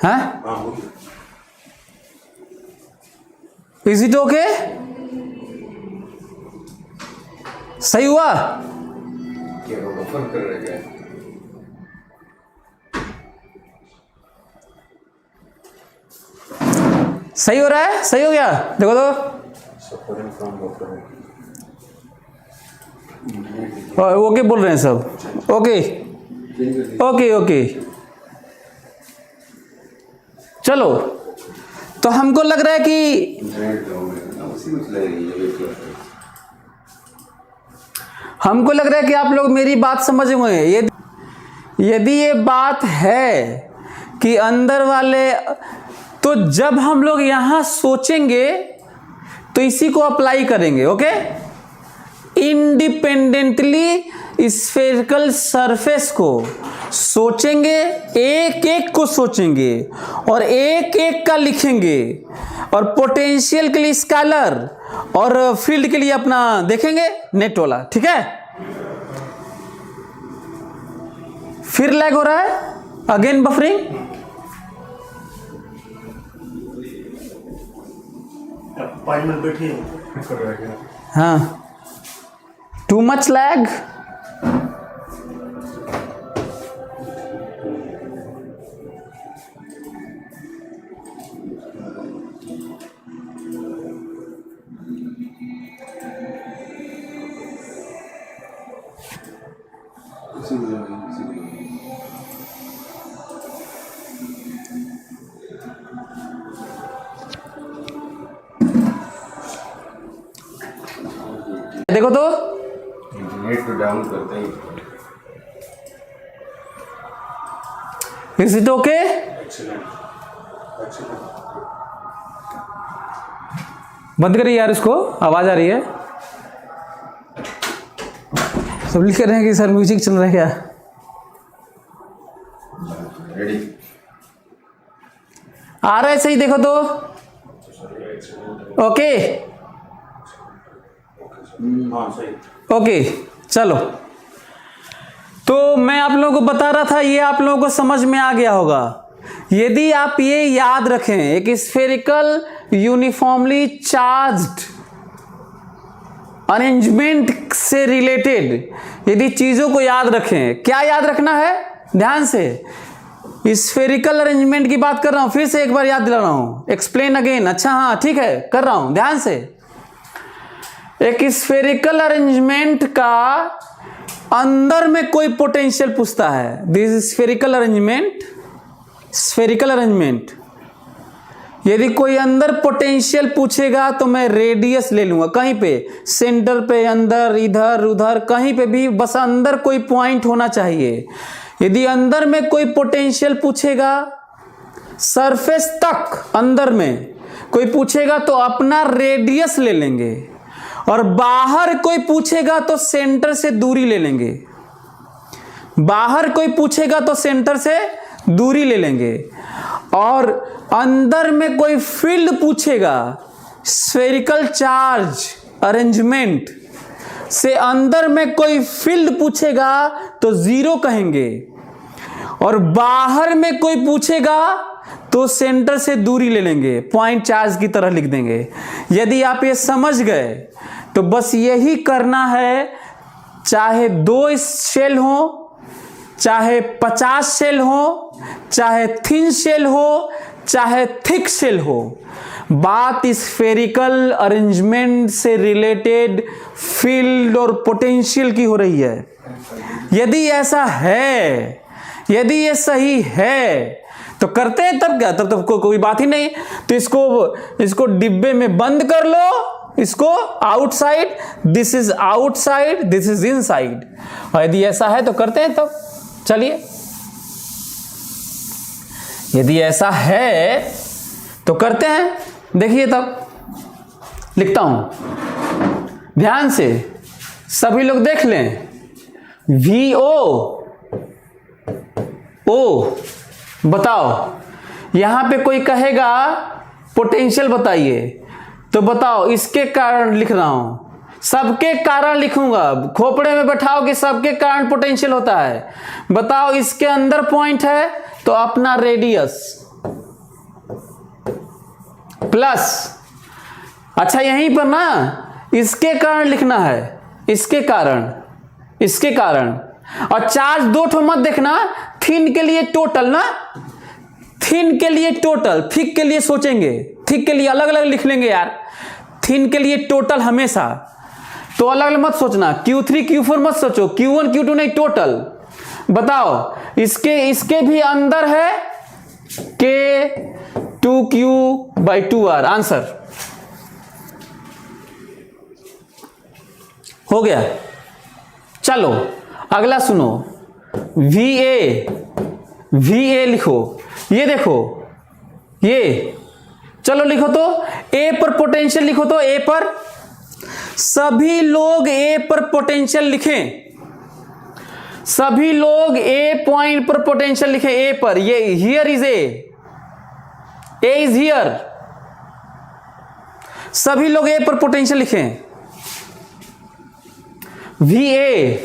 हाँ, इज इट ओके? सही हुआ? सही हो रहा है? सही हो गया? देखो तो ओके बोल रहे हैं सब। ओके ओके ओके, चलो। तो हमको लग रहा है कि आप लोग मेरी बात समझ हुए हैं। यदि ये बात है कि अंदर वाले, तो जब हम लोग यहां सोचेंगे तो इसी को अप्लाई करेंगे। ओके, इंडिपेंडेंटली स्फेरिकल सरफेस को सोचेंगे, एक एक को सोचेंगे और एक एक का लिखेंगे, और पोटेंशियल के लिए स्केलर और फील्ड के लिए अपना देखेंगे नेट वाला। ठीक है? फिर लैग हो रहा है, अगेन बफरिंग। हाँ, टू मच लैग। देखो तो इंटरनेट को डाउन करते ही इज इट ओके? बंद करिए यार इसको, आवाज आ रही है। सब लिख रहे हैं कि सर म्यूजिक चल रहा है क्या? रेडी आ रहा है सही, देखो तो ओके हाँ सही ओके। चलो, तो मैं आप लोगों को बता रहा था, ये आप लोगों को समझ में आ गया होगा। यदि आप ये याद रखें, एक स्फेरिकल यूनिफॉर्मली चार्ज्ड अरेंजमेंट से रिलेटेड यदि चीजों को याद रखें, क्या याद रखना है ध्यान से? स्फेरिकल अरेंजमेंट की बात कर रहा हूं, फिर से एक बार याद दिला रहा हूं, एक्सप्लेन अगेन। अच्छा हाँ ठीक है, कर रहा हूं ध्यान से। एक स्फेरिकल अरेंजमेंट का अंदर में कोई पोटेंशियल पूछता है, दिस स्फेरिकल अरेंजमेंट यदि कोई अंदर पोटेंशियल पूछेगा तो मैं रेडियस ले लूंगा, कहीं पे सेंटर पे, अंदर, इधर उधर, कहीं पे भी, बस अंदर कोई पॉइंट होना चाहिए। यदि अंदर में कोई पोटेंशियल पूछेगा, सरफेस तक अंदर में कोई पूछेगा तो अपना रेडियस ले लेंगे, और बाहर कोई पूछेगा तो सेंटर से दूरी ले लेंगे। बाहर कोई पूछेगा तो सेंटर से दूरी ले लेंगे। और अंदर में कोई फील्ड पूछेगा, स्फेरिकल चार्ज अरेंजमेंट से अंदर में कोई फील्ड पूछेगा तो जीरो कहेंगे, और बाहर में कोई पूछेगा तो सेंटर से दूरी ले लेंगे, पॉइंट चार्ज की तरह लिख देंगे। यदि आप ये समझ गए तो बस यही करना है, चाहे 2 शेल हो, चाहे 50 शेल हो, चाहे थिन शेल हो, चाहे थिक शेल हो, बात स्फेरिकल अरेंजमेंट से रिलेटेड फील्ड और पोटेंशियल की हो रही है। यदि ऐसा है, यदि ये सही है तो करते हैं, तब क्या, तब तो कोई बात ही नहीं। तो इसको डिब्बे में बंद कर लो, इसको outside, this is outside, this is inside. और यदि ऐसा है तो करते हैं तब। चलिए, यदि ऐसा है तो करते हैं, देखिए तब लिखता हूं ध्यान से, सभी लोग देख लें। VO बताओ, यहां पे कोई कहेगा पोटेंशियल बताइए, तो बताओ इसके कारण लिख रहा हूं, सबके कारण लिखूंगा, खोपड़े में बैठाओ कि सबके कारण पोटेंशियल होता है। बताओ इसके अंदर पॉइंट है तो अपना रेडियस प्लस, अच्छा यहीं पर ना इसके कारण लिखना है, इसके कारण। और चार्ज 2 ठो मत देखना, थिन के लिए टोटल ना, थिन के लिए टोटल, थिक के लिए सोचेंगे, थिक के लिए अलग अलग लिख लेंगे यार, थिन के लिए टोटल हमेशा, तो अलग अलग मत सोचना, Q3 Q4 मत सोचो, Q1 Q2 नहीं, टोटल। बताओ इसके भी अंदर है K2Q/2R, आंसर हो गया। चलो अगला सुनो, VA लिखो, ये देखो, ये चलो लिखो तो, A पर पोटेंशियल लिखो तो, A पर सभी लोग A पर पोटेंशियल लिखें, सभी लोग A पॉइंट पर पोटेंशियल लिखें, A पर, ये here is A is here, सभी लोग A पर पोटेंशियल लिखें। VA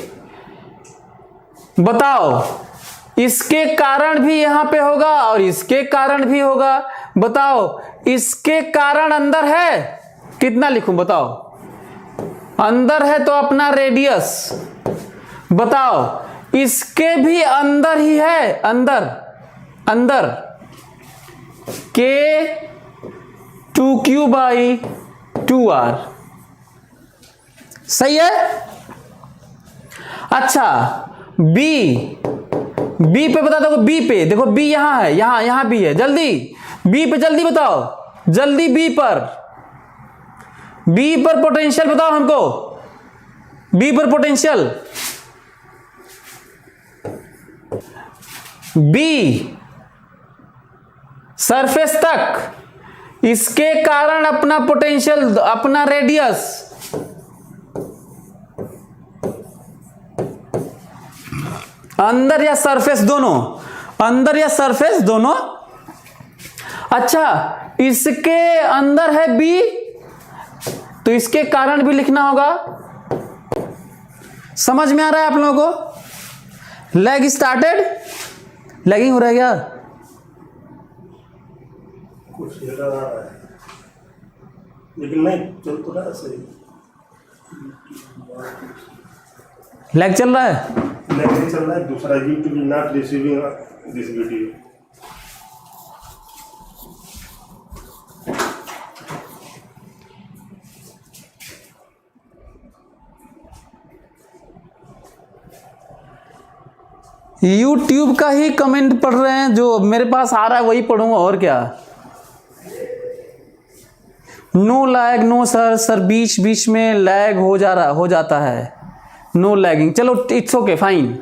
बताओ, इसके कारण भी यहां पे होगा और इसके कारण भी होगा। बताओ इसके कारण अंदर है, कितना लिखूं बताओ, अंदर है तो अपना रेडियस। बताओ इसके भी अंदर ही है, अंदर K2Q/2R, सही है। अच्छा बी पे बता दो, बी पे देखो, बी यहां है, यहां बी है, जल्दी बी पे जल्दी बताओ, जल्दी बी पर पोटेंशियल बताओ हमको, बी पर पोटेंशियल। बी सरफेस तक, इसके कारण अपना पोटेंशियल, अपना रेडियस, अंदर या सरफेस दोनों, अंदर या सरफेस दोनों। अच्छा, इसके अंदर है बी, तो इसके कारण भी लिखना होगा। समझ में आ रहा है आप लोगों को? लैग स्टार्टेड, लैगिंग हो रहा है क्या? कुछ एरर आ रहा है, लेकिन नहीं चल तो रहा है सही। लैग चल रहा है? नहीं चल रहा है, दूसरा YouTube is not receiving this video। YouTube का ही कमेंट पढ़ रहे हैं, जो मेरे पास आ रहा है वही पढ़ूंगा, और क्या। नो लैग, नो सर बीच बीच में लैग हो जाता है, नो लैगिंग। चलो इट्स ओके, फाइन।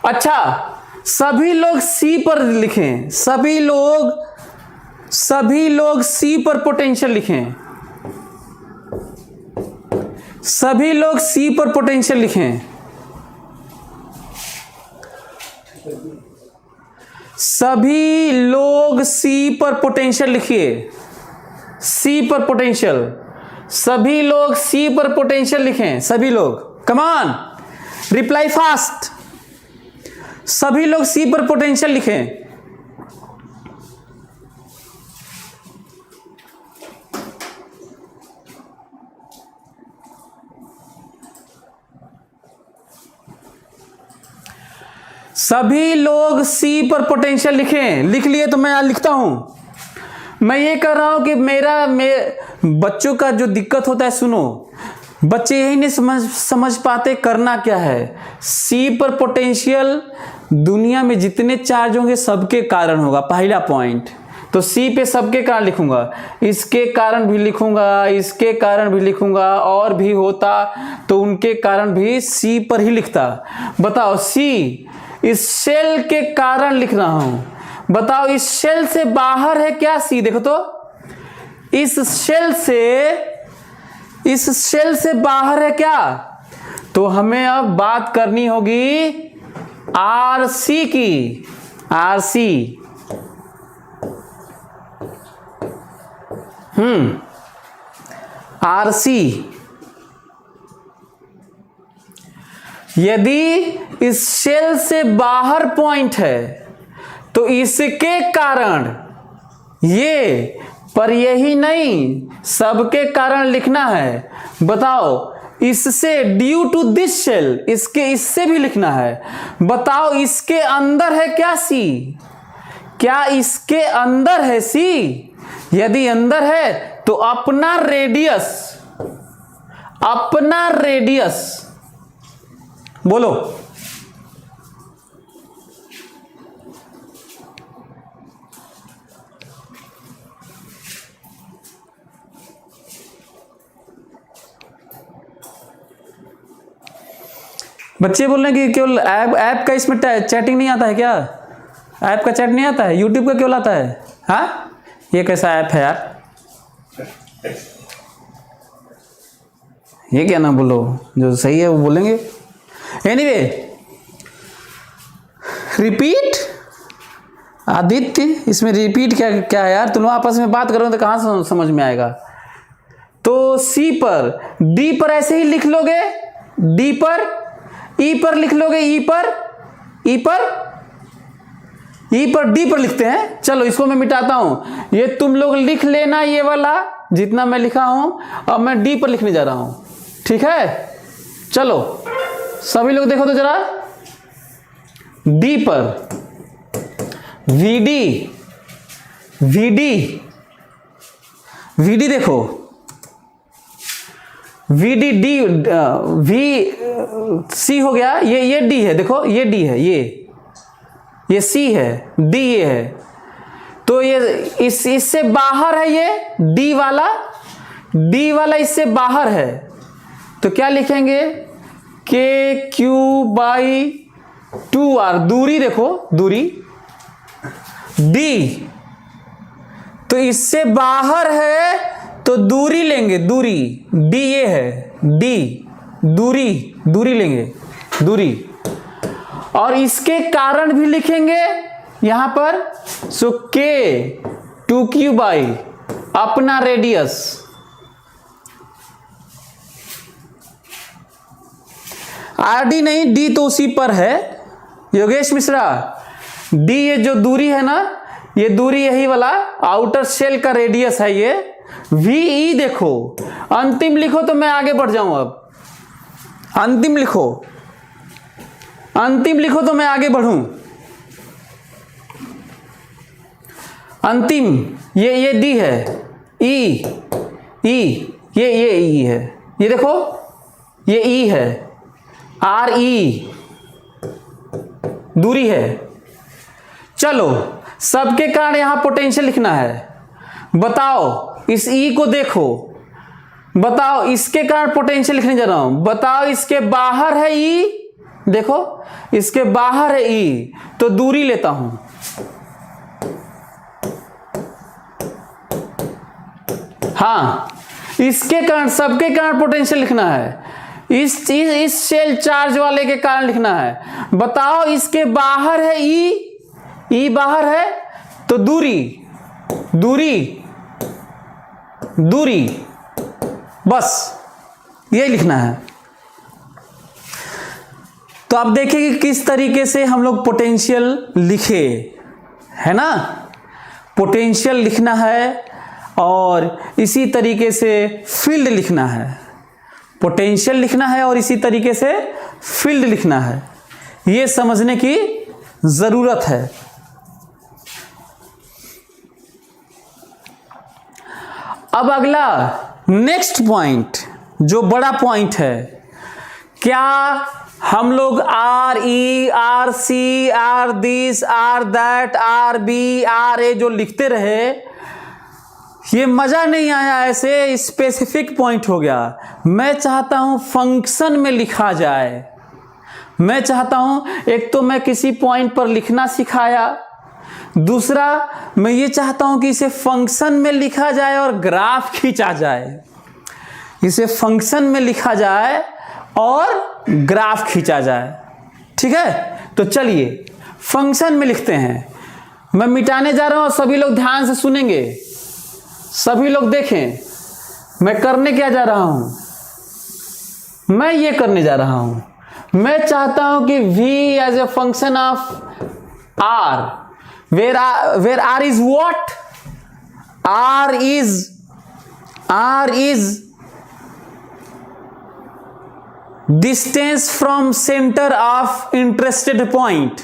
अच्छा, सभी लोग सी पर लिखें, सभी लोग सी पर पोटेंशियल लिखें, सभी लोग सी पर पोटेंशियल लिखें, सभी लोग सी पर पोटेंशियल लिखिए, सी पर पोटेंशियल, सभी लोग सी पर पोटेंशियल लिखें, सभी लोग, कम ऑन रिप्लाई फास्ट, सभी लोग सी पर पोटेंशियल लिखें। सभी लोग सी पर पोटेंशियल लिखें। लिख लिए तो मैं आज लिखता हूं। मैं ये कर रहा हूं कि बच्चों का जो दिक्कत होता है, सुनो, बच्चे यही नहीं समझ पाते करना क्या है। सी पर पोटेंशियल दुनिया में जितने चार्ज होंगे सबके कारण होगा, पहला पॉइंट। तो सी पे सबके कारण लिखूंगा, इसके कारण भी लिखूंगा, इसके कारण भी लिखूंगा, और भी होता तो उनके कारण भी सी पर ही लिखता। बताओ, सी इस शेल के कारण लिख रहा हूं। बताओ, इस शेल से बाहर है क्या सी? देखो तो, इस शेल से बाहर है क्या? तो हमें अब बात करनी होगी आरसी की, आरसी। आरसी, यदि इस शेल से बाहर पॉइंट है तो इसके कारण ये, पर यही नहीं, सबके कारण लिखना है। बताओ, इससे ड्यू टू दिस शेल, इससे भी लिखना है। बताओ, इसके अंदर है क्या सी? क्या इसके अंदर है सी? यदि अंदर है तो अपना रेडियस बोलो। बच्चे बोल रहे हैं कि केवल ऐप का इसमें चैटिंग नहीं आता है क्या? ऐप का चैट नहीं आता है? यूट्यूब का केवल आता है? हाँ, ये कैसा ऐप है यार? ये क्या ना बोलो, जो सही है वो बोलेंगे। Anyway, repeat. आदित्य, इसमें रिपीट क्या है यार? तुम आपस में बात करोगे तो कहां समझ में आएगा? तो सी पर, डी पर ऐसे ही लिख लोगे, डी पर, ई पर लिख लोगे, ई पर डी पर लिखते हैं। चलो इसको मैं मिटाता हूं, ये तुम लोग लिख लेना, ये वाला जितना मैं लिखा हूं। अब मैं डी पर लिखने जा रहा हूं, ठीक है? चलो सभी लोग देखो तो जरा, डी पर वीडी देखो, VD डी वी सी हो गया, ये D है, देखो ये D है, ये C है, D ये है, तो ये इससे बाहर है, ये D वाला इससे बाहर है, तो क्या लिखेंगे KQ/2R, दूरी देखो, दूरी D, तो इससे बाहर है तो दूरी लेंगे, दूरी D ये है, D दूरी लेंगे, दूरी, और इसके कारण भी लिखेंगे यहां पर, सो K2Q/ अपना रेडियस, RD नहीं, D तो उसी पर है योगेश मिश्रा, D ये जो दूरी है ना, ये दूरी यही वाला आउटर शेल का रेडियस है, ये VE देखो, अंतिम लिखो तो मैं आगे बढ़ जाऊं, अब अंतिम लिखो तो मैं आगे बढ़ूं, अंतिम ये D है, E ये E है, ये देखो ये E है, RE दूरी है। चलो सबके कारण यहां पोटेंशियल लिखना है, बताओ इस E को देखो, बताओ इसके कारण पोटेंशियल लिखने जा रहा हूं, बताओ इसके बाहर है E, देखो इसके बाहर है E, तो दूरी लेता हूं, हाँ इसके कारण, सबके कारण पोटेंशियल लिखना है, इस शेल चार्ज वाले के कारण लिखना है, बताओ इसके बाहर है E बाहर है तो दूरी, बस ये लिखना है। तो आप देखिए कि किस तरीके से हम लोग पोटेंशियल लिखे, है ना, पोटेंशियल लिखना है और इसी तरीके से फील्ड लिखना है, पोटेंशियल लिखना है और इसी तरीके से फील्ड लिखना है, ये समझने की जरूरत है। अब अगला नेक्स्ट पॉइंट, जो बड़ा पॉइंट है, क्या हम लोग RE, RC, R this, R that, RB, RA जो लिखते रहे, ये मजा नहीं आया, ऐसे स्पेसिफिक पॉइंट हो गया। मैं चाहता हूं फंक्शन में लिखा जाए, मैं चाहता हूं, एक तो मैं किसी पॉइंट पर लिखना सिखाया, दूसरा मैं ये चाहता हूं कि इसे फंक्शन में लिखा जाए और ग्राफ खींचा जाए, इसे फंक्शन में लिखा जाए और ग्राफ खींचा जाए, ठीक है। तो चलिए फंक्शन में लिखते हैं, मैं मिटाने जा रहा हूं और सभी लोग ध्यान से सुनेंगे, सभी लोग देखें मैं करने क्या जा रहा हूं, मैं ये करने जा रहा हूं, मैं चाहता हूं कि V as a function of R, where R is what? R is distance from center of interested point।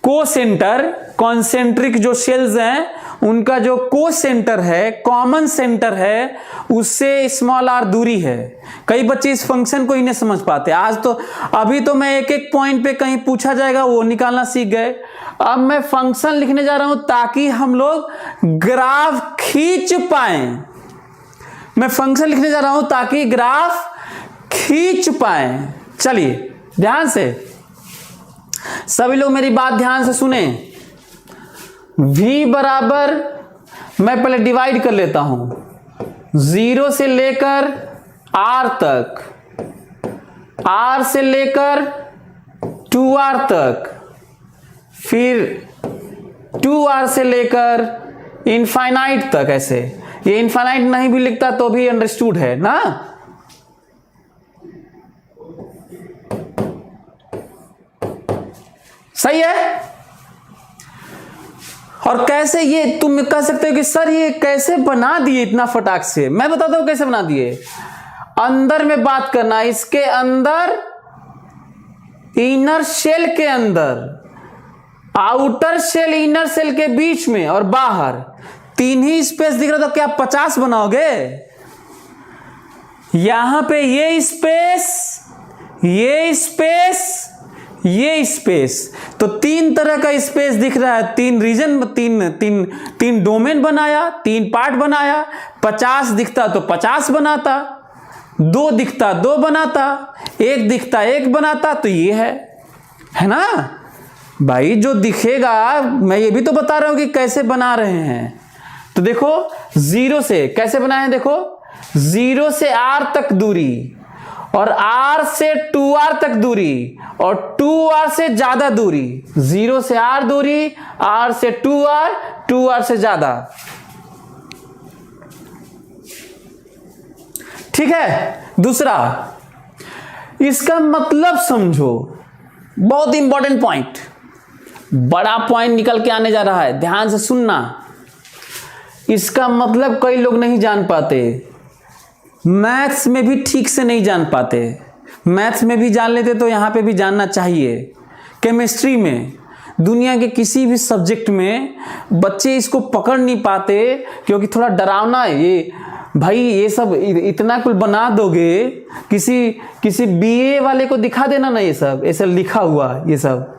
को सेंटर, कॉन्सेंट्रिक जो शेल्स हैं उनका जो को सेंटर है, कॉमन सेंटर है, उससे स्मॉल r दूरी है। कई बच्चे इस फंक्शन को ही नहीं समझ पाते। आज तो अभी तो मैं एक एक पॉइंट पे कहीं पूछा जाएगा वो निकालना सीख गए। अब मैं फंक्शन लिखने जा रहा हूं ताकि हम लोग ग्राफ खींच पाए। मैं फंक्शन लिखने जा रहा हूं ताकि ग्राफ खींच पाए। चलिए ध्यान से सभी लोग मेरी बात ध्यान से सुने। V बराबर, मैं पहले डिवाइड कर लेता हूं, 0 से लेकर R तक, R से लेकर 2R तक, फिर 2R से लेकर इनफाइनाइट तक। ऐसे ये इनफाइनाइट नहीं भी लिखता तो भी अंडरस्टूड है ना। सही है। और कैसे ये तुम कह सकते हो कि सर ये कैसे बना दिए इतना फटाक से। मैं बताता हूं कैसे बना दिए। अंदर में बात करना, इसके अंदर, इनर शेल के अंदर, आउटर शेल इनर शेल के बीच में और बाहर 3 ही स्पेस दिख रहा था। क्या 50 बनाओगे? यहां पे ये स्पेस, ये स्पेस, ये स्पेस, तो 3 तरह का स्पेस दिख रहा है। 3 रीजन, तीन डोमेन बनाया, 3 पार्ट बनाया। 50 दिखता तो 50 बनाता, 2 दिखता 2 बनाता, 1 दिखता 1 बनाता। तो ये है ना भाई, जो दिखेगा। मैं ये भी तो बता रहा हूं कि कैसे बना रहे हैं। तो देखो 0 से कैसे बनाए हैं, देखो 0 से R तक दूरी, और R से 2R तक दूरी, और 2R से ज्यादा दूरी। 0 से R दूरी, R से 2R, 2R से ज्यादा। ठीक है। दूसरा, इसका मतलब समझो, बहुत इंपॉर्टेंट पॉइंट, बड़ा पॉइंट निकल के आने जा रहा है, ध्यान से सुनना। इसका मतलब कई लोग नहीं जान पाते, मैथ्स में भी ठीक से नहीं जान पाते। मैथ्स में भी जान लेते तो यहाँ पे भी जानना चाहिए। केमिस्ट्री में, दुनिया के किसी भी सब्जेक्ट में बच्चे इसको पकड़ नहीं पाते, क्योंकि थोड़ा डरावना है ये। भाई ये सब इतना कुल बना दोगे, किसी बीए वाले को दिखा देना ना, ये सब ऐसा लिखा हुआ, ये सब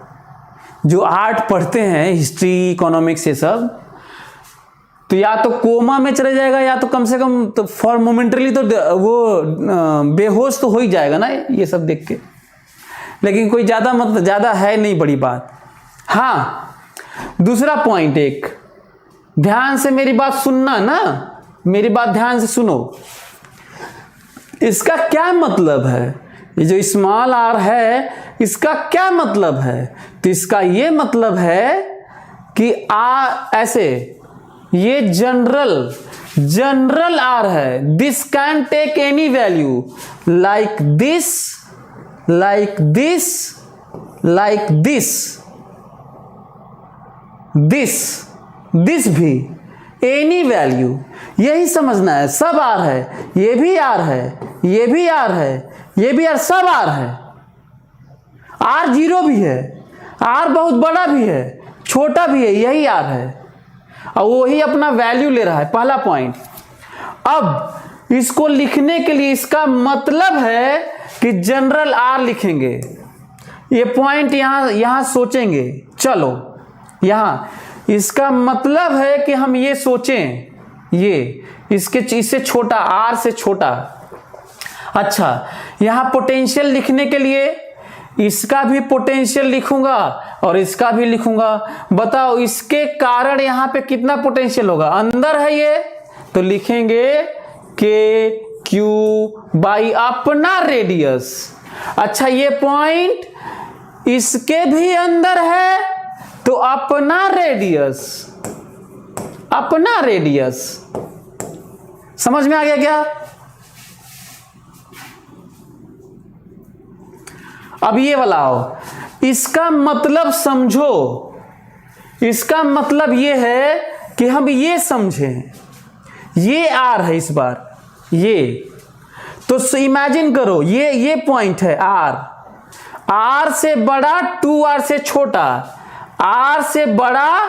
जो आर्ट पढ़ते हैं, हिस्ट्री, इकोनॉमिक्स, ये सब, तो या तो कोमा में चले जाएगा, या तो कम से कम तो फॉर मोमेंटली तो वो बेहोश तो हो ही जाएगा ना ये सब देख के। लेकिन कोई ज़्यादा है नहीं बड़ी बात। हाँ, दूसरा पॉइंट, एक ध्यान से मेरी बात सुनना ना, मेरी बात ध्यान से सुनो। इसका क्या मतलब है, ये जो स्मॉल r है, इसका क्या मतलब है? तो इसका ये मतलब है कि ऐसे ये जनरल R है। This can take any value, like this, like this, like this, this भी, एनी वैल्यू। यही समझना है, सब R है, ये भी R है, ये भी R है, ये भी R, सब R है। R 0 भी है, R बहुत बड़ा भी है, छोटा भी है, यही R है, और वही अपना वैल्यू ले रहा है। पहला पॉइंट। अब इसको लिखने के लिए इसका मतलब है कि जनरल R लिखेंगे। ये पॉइंट यहां सोचेंगे। चलो यहां इसका मतलब है कि हम ये सोचें, ये इससे छोटा, R से छोटा। अच्छा, यहां पोटेंशियल लिखने के लिए इसका भी पोटेंशियल लिखूंगा और इसका भी लिखूंगा। बताओ इसके कारण यहां पे कितना पोटेंशियल होगा? अंदर है ये, तो लिखेंगे के क्यू बाई अपना रेडियस। अच्छा, ये पॉइंट इसके भी अंदर है, तो अपना रेडियस, अपना रेडियस। समझ में आ गया क्या? अब ये वाला आओ, इसका मतलब समझो। इसका मतलब ये है कि हम ये समझें, ये R है इस बार, ये तो इमेजिन करो, ये पॉइंट है R से बड़ा 2R से छोटा, R से बड़ा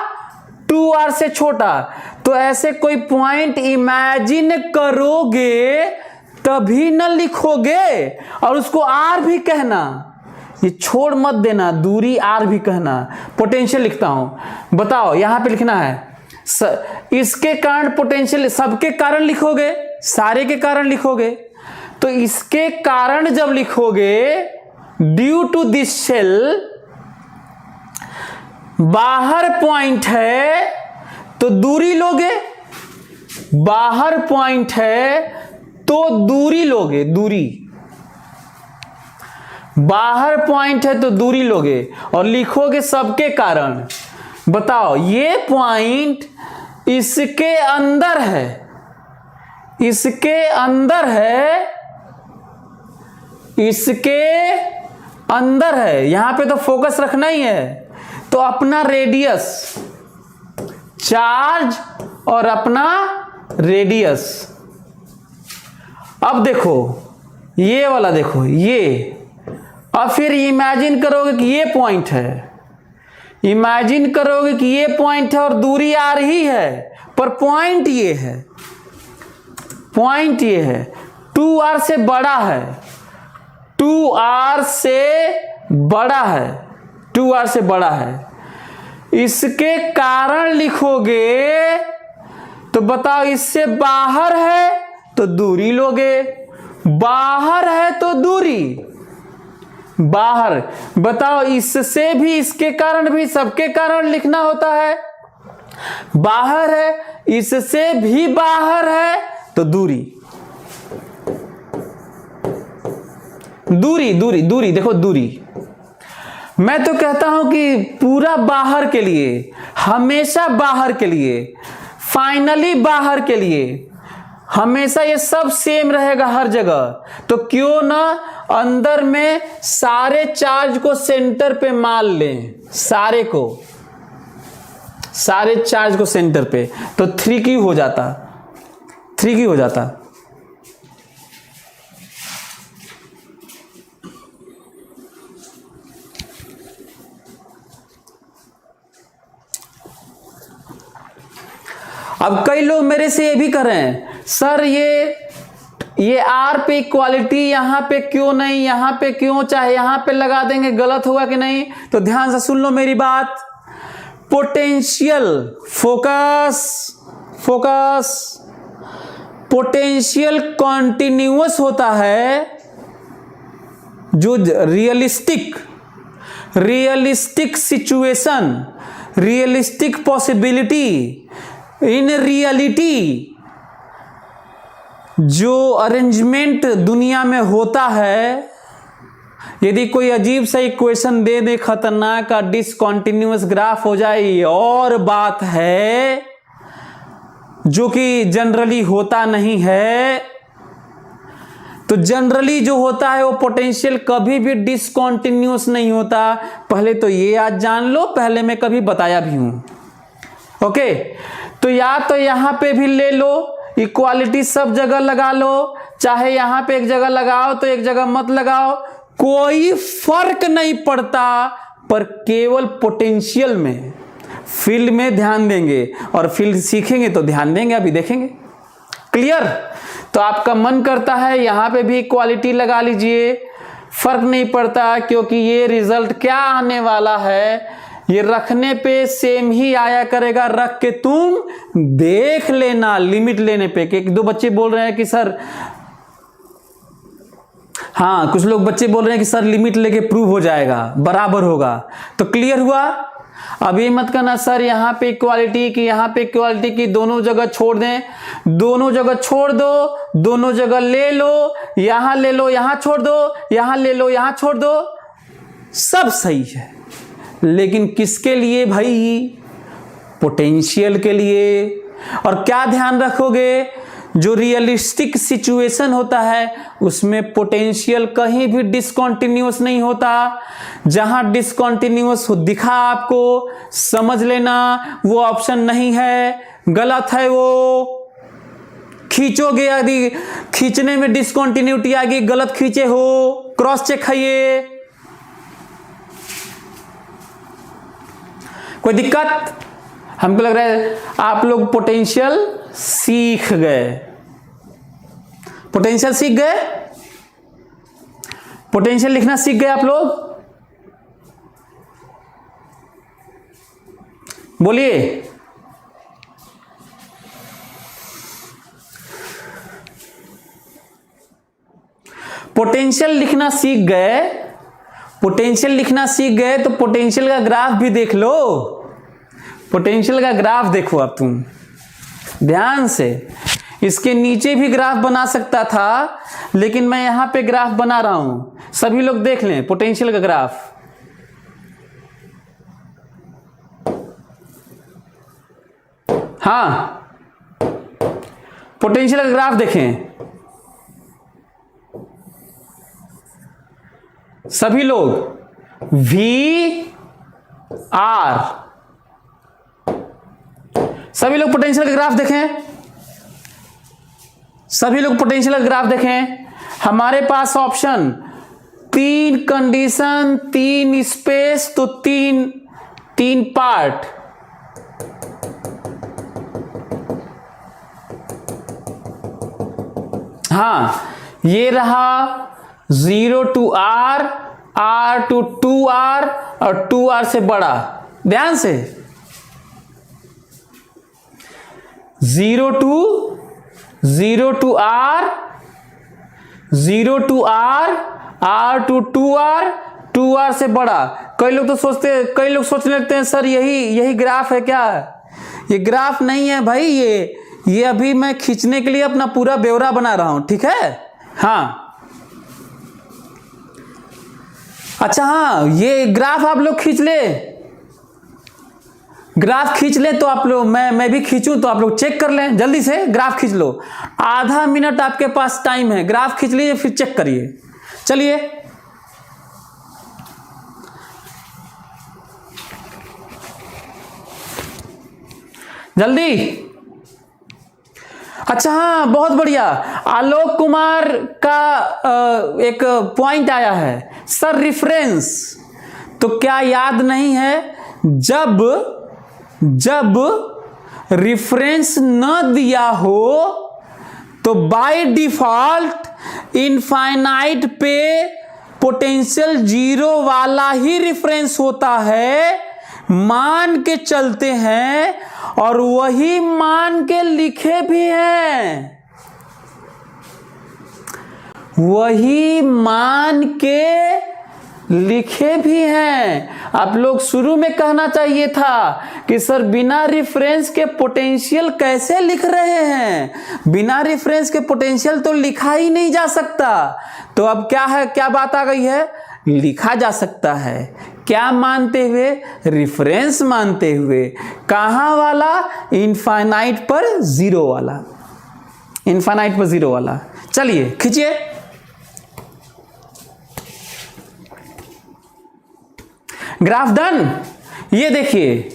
2R से छोटा। तो ऐसे कोई पॉइंट इमेजिन करोगे तभी न लिखोगे, और उसको R भी कहना, ये छोड़ मत देना, दूरी R भी कहना। पोटेंशियल लिखता हूं, बताओ यहां पे लिखना है इसके कारण पोटेंशियल, सबके कारण लिखोगे, सारे के कारण लिखोगे। तो इसके कारण जब लिखोगे, ड्यू टू दिस शेल, बाहर पॉइंट है तो दूरी लोगे, बाहर पॉइंट है तो दूरी लोगे, दूरी, बाहर पॉइंट है तो दूरी लोगे और लिखोगे सबके कारण। बताओ ये पॉइंट इसके अंदर है, इसके अंदर है, इसके अंदर है, यहां पे तो फोकस रखना ही है। तो अपना रेडियस, चार्ज और अपना रेडियस। अब देखो ये वाला, देखो ये, और फिर इमेजिन करोगे कि ये पॉइंट है, इमेजिन करोगे कि ये पॉइंट है और दूरी R ही है, पर पॉइंट ये है, पॉइंट ये है। 2r से बड़ा है, 2r से बड़ा है, 2r से बड़ा है, इसके कारण लिखोगे तो बताओ, इससे बाहर है तो दूरी लोगे, बाहर है तो दूरी, बाहर, बताओ इससे भी, इसके कारण भी, सबके कारण लिखना होता है, बाहर है, इससे भी बाहर है तो दूरी, दूरी दूरी दूरी, देखो दूरी। मैं तो कहता हूं कि पूरा बाहर के लिए, हमेशा बाहर के लिए, फाइनली बाहर के लिए, हमेशा ये सब सेम रहेगा हर जगह, तो क्यों ना अंदर में सारे चार्ज को सेंटर पे मान लें, सारे चार्ज को सेंटर पे, तो 3q हो जाता, 3q हो जाता। अब कई लोग मेरे से ये भी कर रहे हैं, सर ये आर पे इक्वालिटी यहां पे क्यों नहीं, यहां पे क्यों, चाहे यहां पे लगा देंगे, गलत होगा कि नहीं? तो ध्यान से सुन लो मेरी बात। पोटेंशियल, फोकस, पोटेंशियल कॉन्टिन्यूअस होता है जो realistic situation, realistic possibility, in reality जो अरेंजमेंट दुनिया में होता है, यदि कोई अजीब सा इक्वेशन दे दे, खतरनाक का डिसकंटिन्यूअस ग्राफ हो जाए, ये और बात है, जो कि जनरली होता नहीं है। तो जनरली जो होता है वो पोटेंशियल कभी भी डिसकंटिन्यूअस नहीं होता। पहले तो ये आज जान लो, पहले मैं कभी बताया भी हूं। ओके, तो या तो यहां पे भी ले लो, इक्वालिटी सब जगह लगा लो, चाहे यहां पे एक जगह लगाओ तो एक जगह मत लगाओ, कोई फर्क नहीं पड़ता, पर केवल पोटेंशियल में, फील्ड में ध्यान देंगे, और फील्ड सीखेंगे तो ध्यान देंगे, अभी देखेंगे। क्लियर? तो आपका मन करता है यहां पे भी इक्वालिटी लगा लीजिए, फर्क नहीं पड़ता, क्योंकि ये रिजल्ट क्या आने वाला है, ये रखने पे सेम ही आया करेगा, रख के तुम देख लेना लिमिट लेने पे। कि 1-2 बच्चे बोल रहे हैं कि सर, हाँ कुछ लोग बच्चे बोल रहे हैं कि सर लिमिट लेके प्रूव हो जाएगा, बराबर होगा। तो क्लियर हुआ? अब ये मत करना सर यहाँ पे इक्वालिटी की, यहाँ पे इक्वालिटी की, दोनों जगह छोड़ दें, दोनों जगह छोड़ दो, दोनों जगह ले लो, यहां ले लो, यहां छोड़ दो, यहां ले लो, यहां छोड़ दो, सब सही है, लेकिन किसके लिए भाई? पोटेंशियल के लिए। और क्या ध्यान रखोगे, जो रियलिस्टिक सिचुएशन होता है उसमें पोटेंशियल कहीं भी डिसकंटिन्यूअस नहीं होता। जहां डिसकंटिन्यूअस दिखा आपको, समझ लेना वो ऑप्शन नहीं है, गलत है वो। खींचोगे, यदि खींचने में डिसकंटिन्यूटी आ गई, गलत खींचे हो, क्रॉस चेक है ये। कोई दिक्कत? हमको लग रहा है आप लोग पोटेंशियल सीख गए, पोटेंशियल सीख गए, पोटेंशियल लिखना सीख गए आप लोग। बोलिए। पोटेंशियल लिखना सीख गए, पोटेंशियल लिखना सीख गए तो पोटेंशियल का ग्राफ भी देख लो, पोटेंशियल का ग्राफ देखो अब तुम ध्यान से। इसके नीचे भी ग्राफ बना सकता था, लेकिन मैं यहां पे ग्राफ बना रहा हूं, सभी लोग देख लें पोटेंशियल का ग्राफ। हाँ, पोटेंशियल का ग्राफ देखें सभी लोग। वी आर, सभी लोग पोटेंशियल का ग्राफ देखें, सभी लोग पोटेंशियल का ग्राफ देखें। हमारे पास ऑप्शन 3 कंडीशन, 3 स्पेस, तो 3 पार्ट। हाँ, ये रहा 0 to R, R to 2R और 2R से बड़ा। ध्यान से 0 to R, 0 to R, R to 2R, 2R से बड़ा। कई लोग सोचने लगते हैं सर यही ग्राफ है क्या? ये ग्राफ नहीं है भाई, ये अभी मैं खींचने के लिए अपना पूरा ब्यौरा बना रहा हूं, ठीक है? हाँ, अच्छा हाँ, ये ग्राफ आप लोग खींच ले, ग्राफ खींच ले तो आप लोग, मैं भी खींचूं तो आप लोग चेक कर लें, जल्दी से ग्राफ खींच लो। आधा मिनट आपके पास टाइम है, ग्राफ खींच लीजिए फिर चेक करिए। चलिए जल्दी। अच्छा हाँ, बहुत बढ़िया। आलोक कुमार का एक पॉइंट आया है, सर रिफरेंस तो क्या याद नहीं है? जब रिफरेंस न दिया हो तो बाय डिफॉल्ट इनफाइनाइट पे पोटेंशियल 0 वाला ही रिफरेंस होता है, मान के चलते हैं और वही मान के लिखे भी हैं, वही मान के लिखे भी हैं। आप लोग शुरू में कहना चाहिए था कि सर बिना रेफरेंस के पोटेंशियल कैसे लिख रहे हैं? बिना रेफरेंस के पोटेंशियल तो लिखा ही नहीं जा सकता। तो अब क्या है, क्या बात आ गई है? लिखा जा सकता है। क्या मानते हुए? रेफरेंस मानते हुए। कहां वाला? इनफाइनाइट पर 0 वाला, इनफाइनाइट पर 0 वाला। चलिए खींचिए। Graph done. ये देखिए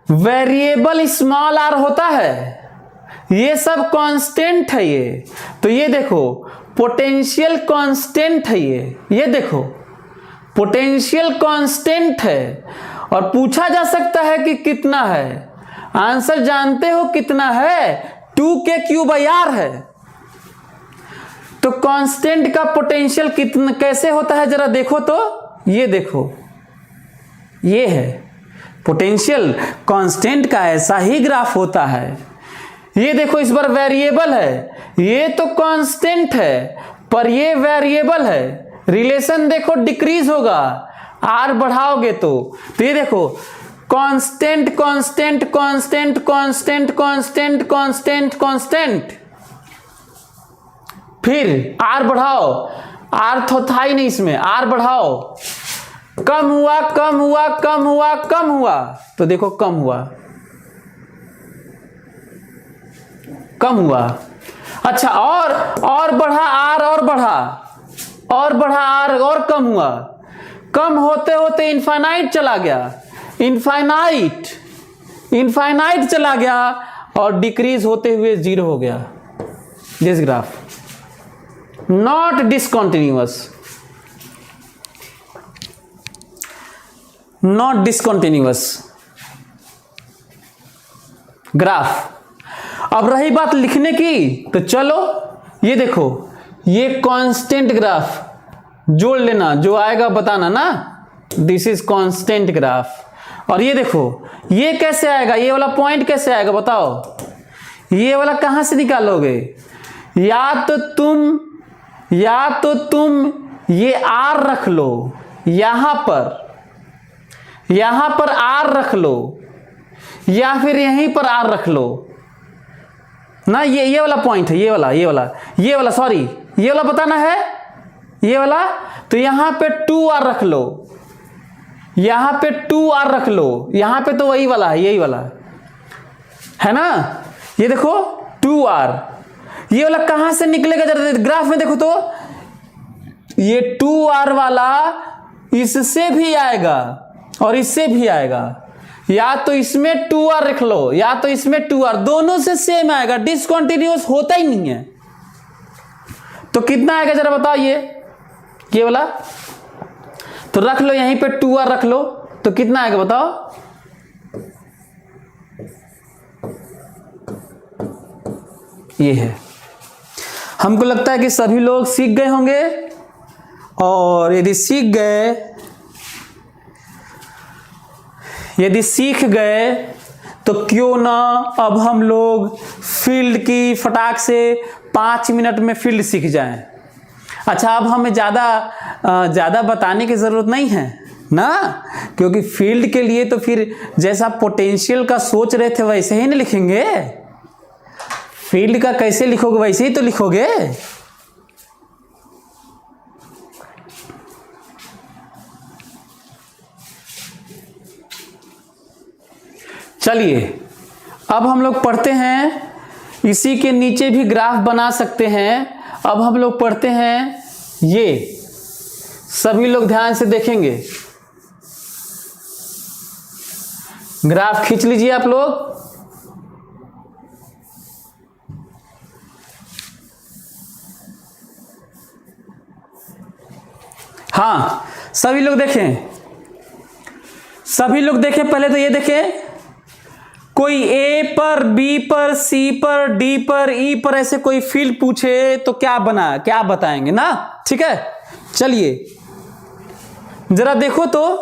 वेरिएबल स्मॉल r होता है, ये सब कांस्टेंट है ये। तो ये देखो पोटेंशियल कांस्टेंट है ये देखो पोटेंशियल कांस्टेंट है। और पूछा जा सकता है कि कितना है। आंसर जानते हो कितना है? 2k3/r है। तो कांस्टेंट का पोटेंशियल कितना कैसे होता है जरा देखो तो। ये देखो ये है पोटेंशियल कांस्टेंट का, ऐसा ही ग्राफ होता है। ये देखो इस बार वेरिएबल है, ये तो कांस्टेंट है पर ये वेरिएबल है। रिलेशन देखो डिक्रीज होगा, आर बढ़ाओगे तो ये देखो constant constant constant constant constant constant constant, फिर आर बढ़ाओ, आर तो था ही नहीं इसमें, आर बढ़ाओ, कम हुआ कम हुआ कम हुआ कम हुआ, तो देखो कम हुआ कम हुआ। अच्छा और बढ़ा आर, और बढ़ा आर, और कम हुआ, कम होते होते इनफाइनाइट चला गया, इनफाइनाइट चला गया और डिक्रीज होते हुए 0 हो गया। This graph not discontinuous, not discontinuous graph. अब रही बात लिखने की, तो चलो ये देखो ये कांस्टेंट ग्राफ जोड़ लेना, जो आएगा बताना ना। This is constant graph. और ये देखो ये कैसे आएगा, ये वाला पॉइंट कैसे आएगा बताओ? ये वाला कहां से निकालोगे? या तो तुम ये आर रख लो, यहां पर आर रख लो, या फिर यहीं पर आर रख लो ना। ये वाला पॉइंट है, ये वाला सॉरी, ये वाला बताना है, ये वाला। तो यहां पे 2r रख लो, यहां पे 2r रख लो, यहां पे तो वही वाला है, यही वाला है ना। ये देखो 2r, ये वाला कहां से निकलेगा जरा ग्राफ में देखो तो। ये 2r वाला इससे भी आएगा और इससे भी आएगा। या तो इसमें 2r रख लो, या तो इसमें 2r, दोनों से सेम आएगा, डिसकंटिन्यूअस होता ही नहीं है। तो कितना आएगा जरा बताओ? ये वाला तो रख लो, यहीं पे 2r रख लो, तो कितना आएगा बताओ? ये है। हमको लगता है कि सभी लोग सीख गए होंगे, और यदि सीख गए तो क्यों ना अब हम लोग फील्ड की फटाक से 5 मिनट में फील्ड सीख जाएं। अच्छा, अब हमें ज़्यादा बताने की ज़रूरत नहीं है ना, क्योंकि फील्ड के लिए तो फिर जैसा पोटेंशियल का सोच रहे थे वैसे ही ना लिखेंगे। फील्ड का कैसे लिखोगे, वैसे ही तो लिखोगे। चलिए अब हम लोग पढ़ते हैं, इसी के नीचे भी ग्राफ बना सकते हैं। अब हम लोग पढ़ते हैं, ये सभी लोग ध्यान से देखेंगे। ग्राफ खींच लीजिए आप लोग। हाँ, सभी लोग देखें, पहले तो ये देखें, कोई ए पर, बी पर, सी पर, डी पर, ई पर ऐसे कोई फील्ड पूछे तो क्या बताएंगे ना। ठीक है, चलिए जरा देखो तो,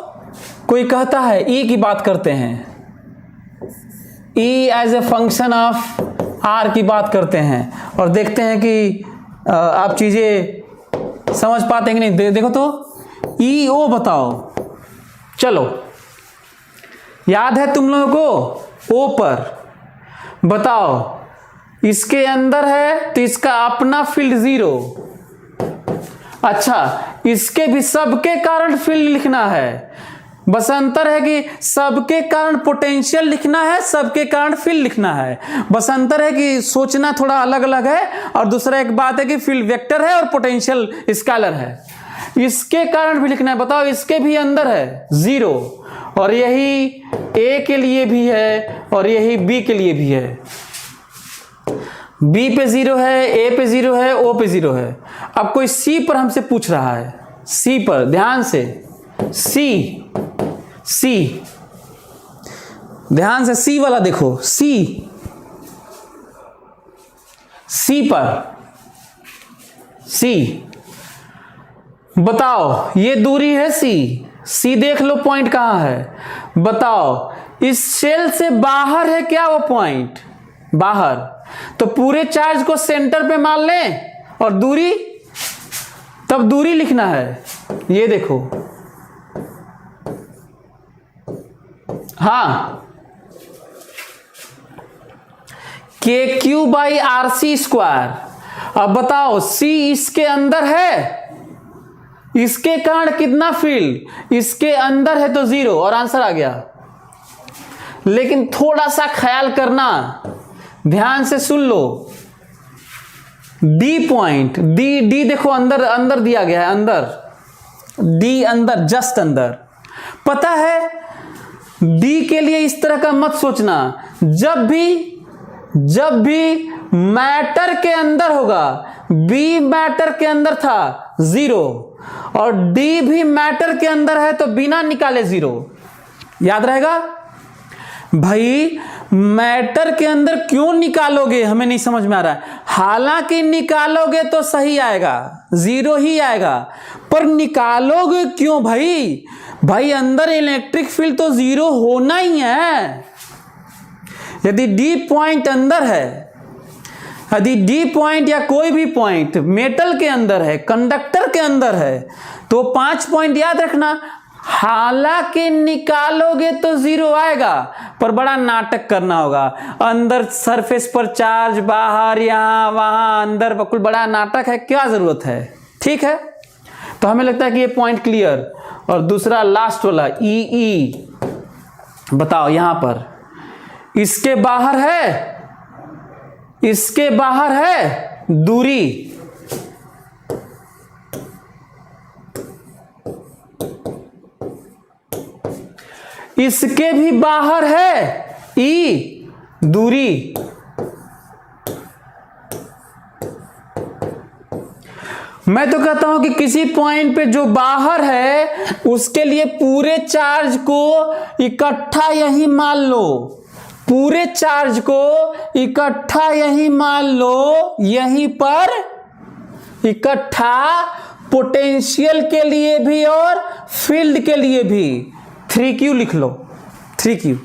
कोई कहता है ई की बात करते हैं, E as a function of R की बात करते हैं, और देखते हैं कि आप चीजें समझ पाते हैं कि नहीं। देखो तो ई ओ बताओ। चलो, याद है तुम लोगों को ओ पर, बताओ इसके अंदर है तो इसका अपना फील्ड 0। अच्छा, इसके भी सबके कारण फील्ड लिखना है, बस अंतर है कि सबके कारण पोटेंशियल लिखना है, सबके कारण फील्ड लिखना है। बस अंतर है कि सोचना थोड़ा अलग अलग है, और दूसरा एक बात है कि फील्ड वेक्टर है और पोटेंशियल स्केलर है। इसके कारण भी लिखना है, बताओ इसके भी अंदर है 0, और यही ए के लिए भी है और यही बी के लिए भी है। बी पे 0 है, ए पे 0 है, ओ पे 0 है। अब कोई सी पर हमसे पूछ रहा है, सी पर ध्यान से, सी ध्यान से, सी वाला देखो, सी पर, सी बताओ ये दूरी है सी देख लो पॉइंट कहां है। बताओ इस शेल से बाहर है क्या वो पॉइंट, बाहर, तो पूरे चार्ज को सेंटर पे मान लें और दूरी, तब दूरी लिखना है। ये देखो, हाँ, KQ/RC²। अब बताओ सी इसके अंदर है, इसके कारण कितना फील्ड, इसके अंदर है तो 0, और आंसर आ गया। लेकिन थोड़ा सा ख्याल करना, ध्यान से सुन लो, डी पॉइंट, डी देखो अंदर दिया गया है, अंदर, डी अंदर, जस्ट अंदर। पता है डी के लिए इस तरह का मत सोचना, जब भी मैटर के अंदर होगा, बी मैटर के अंदर था 0, और डी भी मैटर के अंदर है तो बिना निकाले 0। याद रहेगा भाई, मैटर के अंदर क्यों निकालोगे, हमें नहीं समझ में आ रहा है। हालांकि निकालोगे तो सही आएगा, 0 ही आएगा, पर निकालोगे क्यों भाई अंदर इलेक्ट्रिक फील्ड तो 0 होना ही है। यदि डी पॉइंट अंदर है, यदि डी पॉइंट या कोई भी पॉइंट मेटल के अंदर है, कंडक्टर के अंदर है, तो 5 पॉइंट याद रखना। हालांकि निकालोगे तो 0 आएगा, पर बड़ा नाटक करना होगा, अंदर सरफेस पर चार्ज, बाहर यहां वहां, अंदर बिल्कुल बड़ा नाटक है, क्या जरूरत है। ठीक है, तो हमें लगता है कि ये पॉइंट क्लियर। और दूसरा लास्ट वाला ई, बताओ यहां पर इसके बाहर है दूरी, इसके भी बाहर है ई दूरी। मैं तो कहता हूं कि किसी पॉइंट पे जो बाहर है उसके लिए पूरे चार्ज को इकट्ठा यही मान लो, पूरे चार्ज को इकट्ठा यही मान लो, यहीं पर इकट्ठा पोटेंशियल के लिए भी और फील्ड के लिए भी। 3Q लिख लो, 3Q।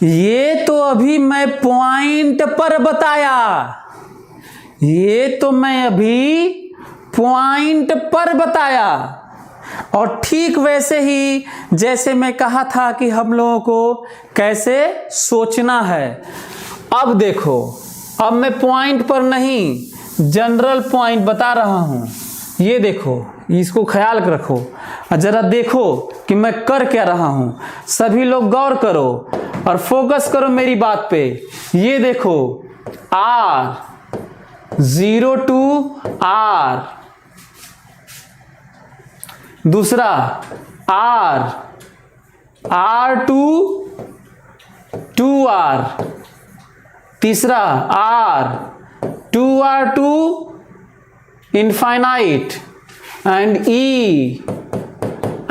ये तो अभी मैं पॉइंट पर बताया, ये तो मैं अभी पॉइंट पर बताया। और ठीक वैसे ही जैसे मैं कहा था कि हम लोगों को कैसे सोचना है। अब देखो, अब मैं पॉइंट पर नहीं जनरल पॉइंट बता रहा हूं। ये देखो, इसको ख्याल रखो और जरा देखो कि मैं कर क्या रहा हूं। सभी लोग गौर करो और फोकस करो मेरी बात पे। ये देखो, R 0 to R, दूसरा R to 2R, तीसरा R 2R to infinite, and E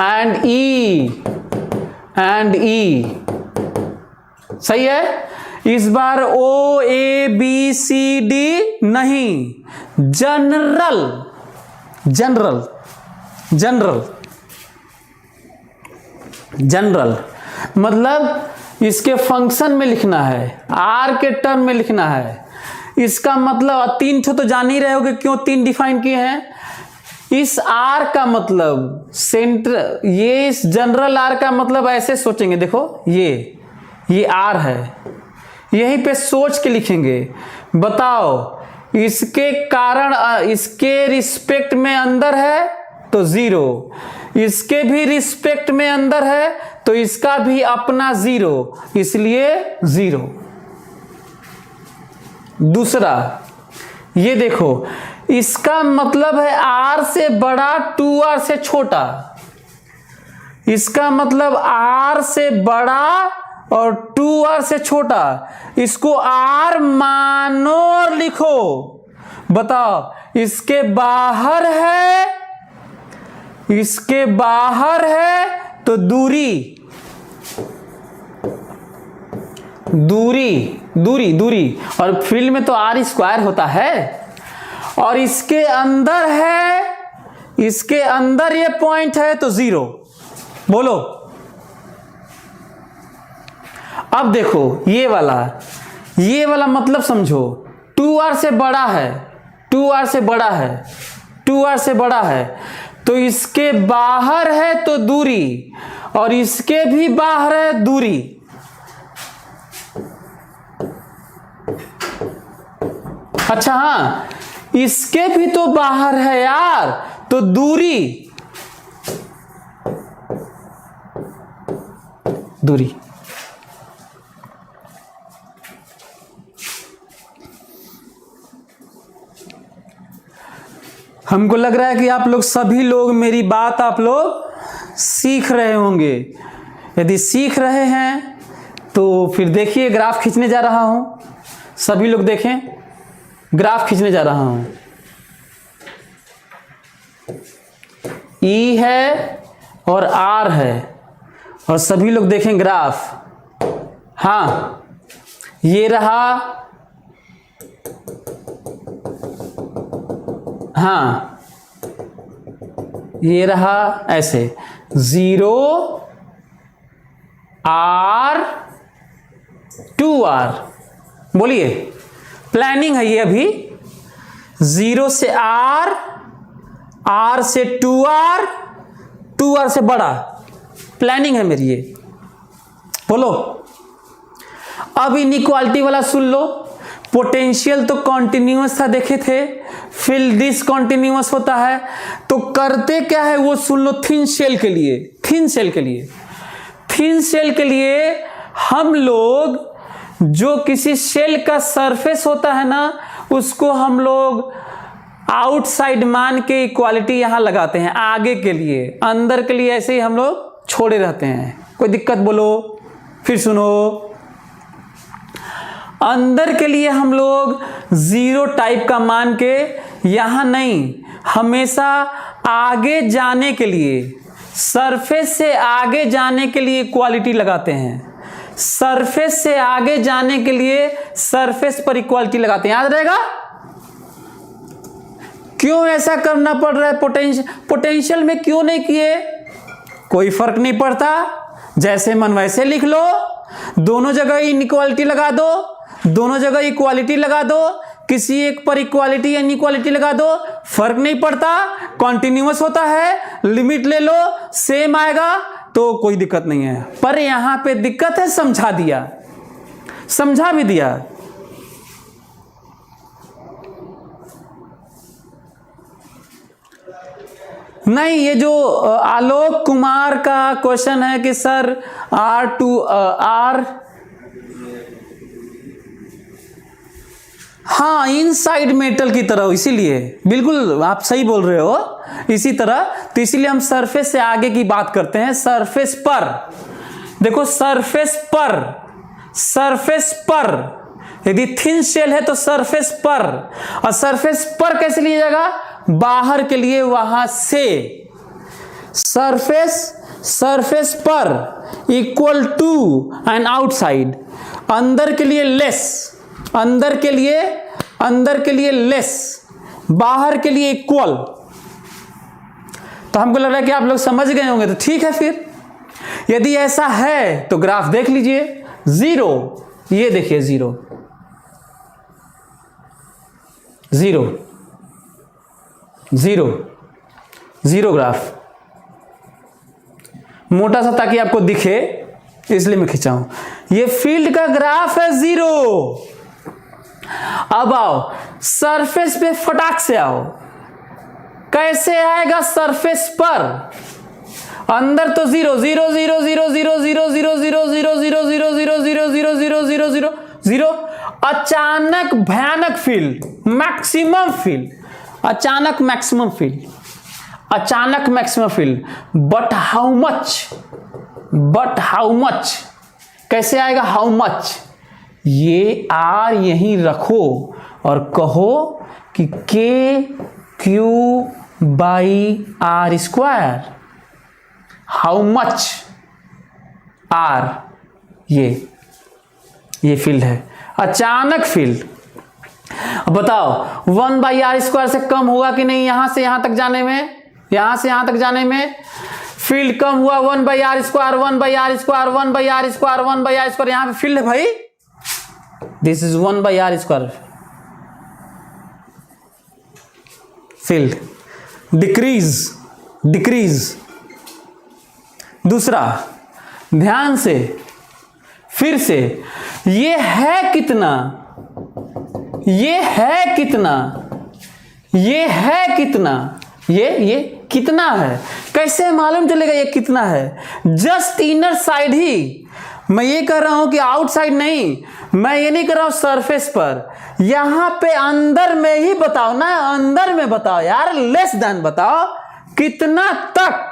and E and E। सही है। इस बार O A B C D नहीं, जनरल जनरल जनरल जनरल मतलब इसके फंक्शन में लिखना है, R के टर्म में लिखना है। इसका मतलब 3 ठो तो जान ही रहे होगे क्यों 3 डिफाइन किए हैं। इस R का मतलब सेंटर, ये इस जनरल R का मतलब ऐसे सोचेंगे, देखो ये R है, यहीं पे सोच के लिखेंगे। बताओ इसके कारण, इसके रिस्पेक्ट में अंदर है तो 0, इसके भी रिस्पेक्ट में अंदर है तो इसका भी अपना 0, इसलिए 0। दूसरा ये देखो, इसका मतलब है R से बड़ा 2R से छोटा। इसका मतलब R से बड़ा और 2R से छोटा, इसको R मानो और लिखो। बताओ इसके बाहर है, इसके बाहर है तो दूरी दूरी दूरी दूरी, और फील्ड में तो R² होता है। और इसके अंदर है, इसके अंदर ये पॉइंट है तो 0। बोलो अब देखो ये वाला मतलब समझो, 2R से बड़ा है, 2R से बड़ा है, 2R से बड़ा है तो इसके बाहर है तो दूरी, और इसके भी बाहर है दूरी। अच्छा हाँ, इसके भी तो बाहर है यार, तो दूरी दूरी। हमको लग रहा है कि आप लोग सभी लोग मेरी बात आप लोग सीख रहे होंगे। यदि सीख रहे हैं तो फिर देखिए, ग्राफ खींचने जा रहा हूं, सभी लोग देखें, ग्राफ खींचने जा रहा हूं। E है और R है और सभी लोग देखें ग्राफ। हाँ ये रहा, हाँ ये रहा ऐसे 0 R 2R। बोलिए, प्लानिंग है ये अभी, 0 से R, R से 2R, 2R से बड़ा, प्लानिंग है मेरी ये। बोलो अब इनइक्वालिटी वाला सुन लो। पोटेंशियल तो कॉन्टिन्यूअस था, देखे थे, फील्ड डिसकंटिन्यूअस होता है। तो करते क्या है वो सुन लो। थिन शेल के लिए, थिन शेल के लिए, थिन शेल के लिए हम लोग जो किसी शेल का सरफेस होता है ना, उसको हम लोग आउटसाइड मान के इक्वालिटी यहां लगाते हैं आगे के लिए। अंदर के लिए ऐसे ही हम लोग छोड़े रहते हैं। कोई दिक्कत बोलो, फिर सुनो। अंदर के लिए हम लोग 0 टाइप का मान के यहां नहीं, हमेशा आगे जाने के लिए, सरफेस से आगे जाने के लिए इक्वालिटी लगाते हैं। सरफेस से आगे जाने के लिए सरफेस पर इक्वालिटी लगाते हैं, याद रहेगा। क्यों ऐसा करना पड़ रहा है? पोटेंशियल में क्यों नहीं किए? कोई फर्क नहीं पड़ता, जैसे मन वैसे लिख लो, दोनों जगह इनइक्वालिटी लगा दो, दोनों जगह इक्वालिटी लगा दो, किसी एक पर इक्वालिटी या इनइक्वालिटी लगा दो, फर्क नहीं पड़ता, कॉन्टिन्यूअस होता है, लिमिट ले लो सेम आएगा, तो कोई दिक्कत नहीं है। पर यहां पे दिक्कत है, समझा दिया, समझा भी दिया। नहीं, ये जो आलोक कुमार का क्वेश्चन है कि सर R हाँ इनसाइड मेटल की तरह, इसीलिए बिल्कुल आप सही बोल रहे हो, इसी तरह, तो इसीलिए हम सरफेस से आगे की बात करते हैं। सरफेस पर देखो, सरफेस पर यदि थिन शेल है तो सरफेस पर, और सरफेस पर कैसे लिया जाएगा? बाहर के लिए वहां से, सरफेस पर इक्वल टू एंड आउटसाइड, अंदर के लिए लेस, अंदर के लिए लेस, बाहर के लिए इक्वल। तो हमको लग रहा है कि आप लोग समझ गए होंगे, तो ठीक है। फिर यदि ऐसा है तो ग्राफ देख लीजिए, 0, ये देखिए 0 ग्राफ, मोटा सा ताकि आपको दिखे इसलिए मैं खिंचा हूं। ये फील्ड का ग्राफ है 0। अब आओ सरफेस पे, फटाक से आओ, कैसे आएगा सरफेस पर? अंदर तो 0 0 0 0 0 0 0 0 0 0 0 0 0 0 0 0 0 0, अचानक भयानक फील्ड, मैक्सिमम फील्ड, अचानक मैक्सिमम फील्ड, अचानक maximum field. But how much कैसे आएगा? How much? ये R यहीं रखो और कहो कि KQ/R²। हाउ मच R, ये फील्ड है, अचानक फील्ड। बताओ 1/R² से कम होगा कि नहीं? यहां से यहां तक जाने में, यहां से यहां तक जाने में फील्ड कम हुआ, 1/R², 1/R², 1/R², 1/R², यहां पे फील्ड है भाई, this is 1/R²। Field decrease. दूसरा, ध्यान से, फिर से, ये है कितना? ये कितना है? कैसे मालूम चलेगा ये कितना है? जस्ट इनर साइड ही। मैं ये कर रहा हूं कि आउटसाइड नहीं, मैं ये नहीं कर रहा हूं सरफेस पर, यहां पे अंदर में ही बताओ ना, अंदर में बताओ यार, लेस देन बताओ कितना तक।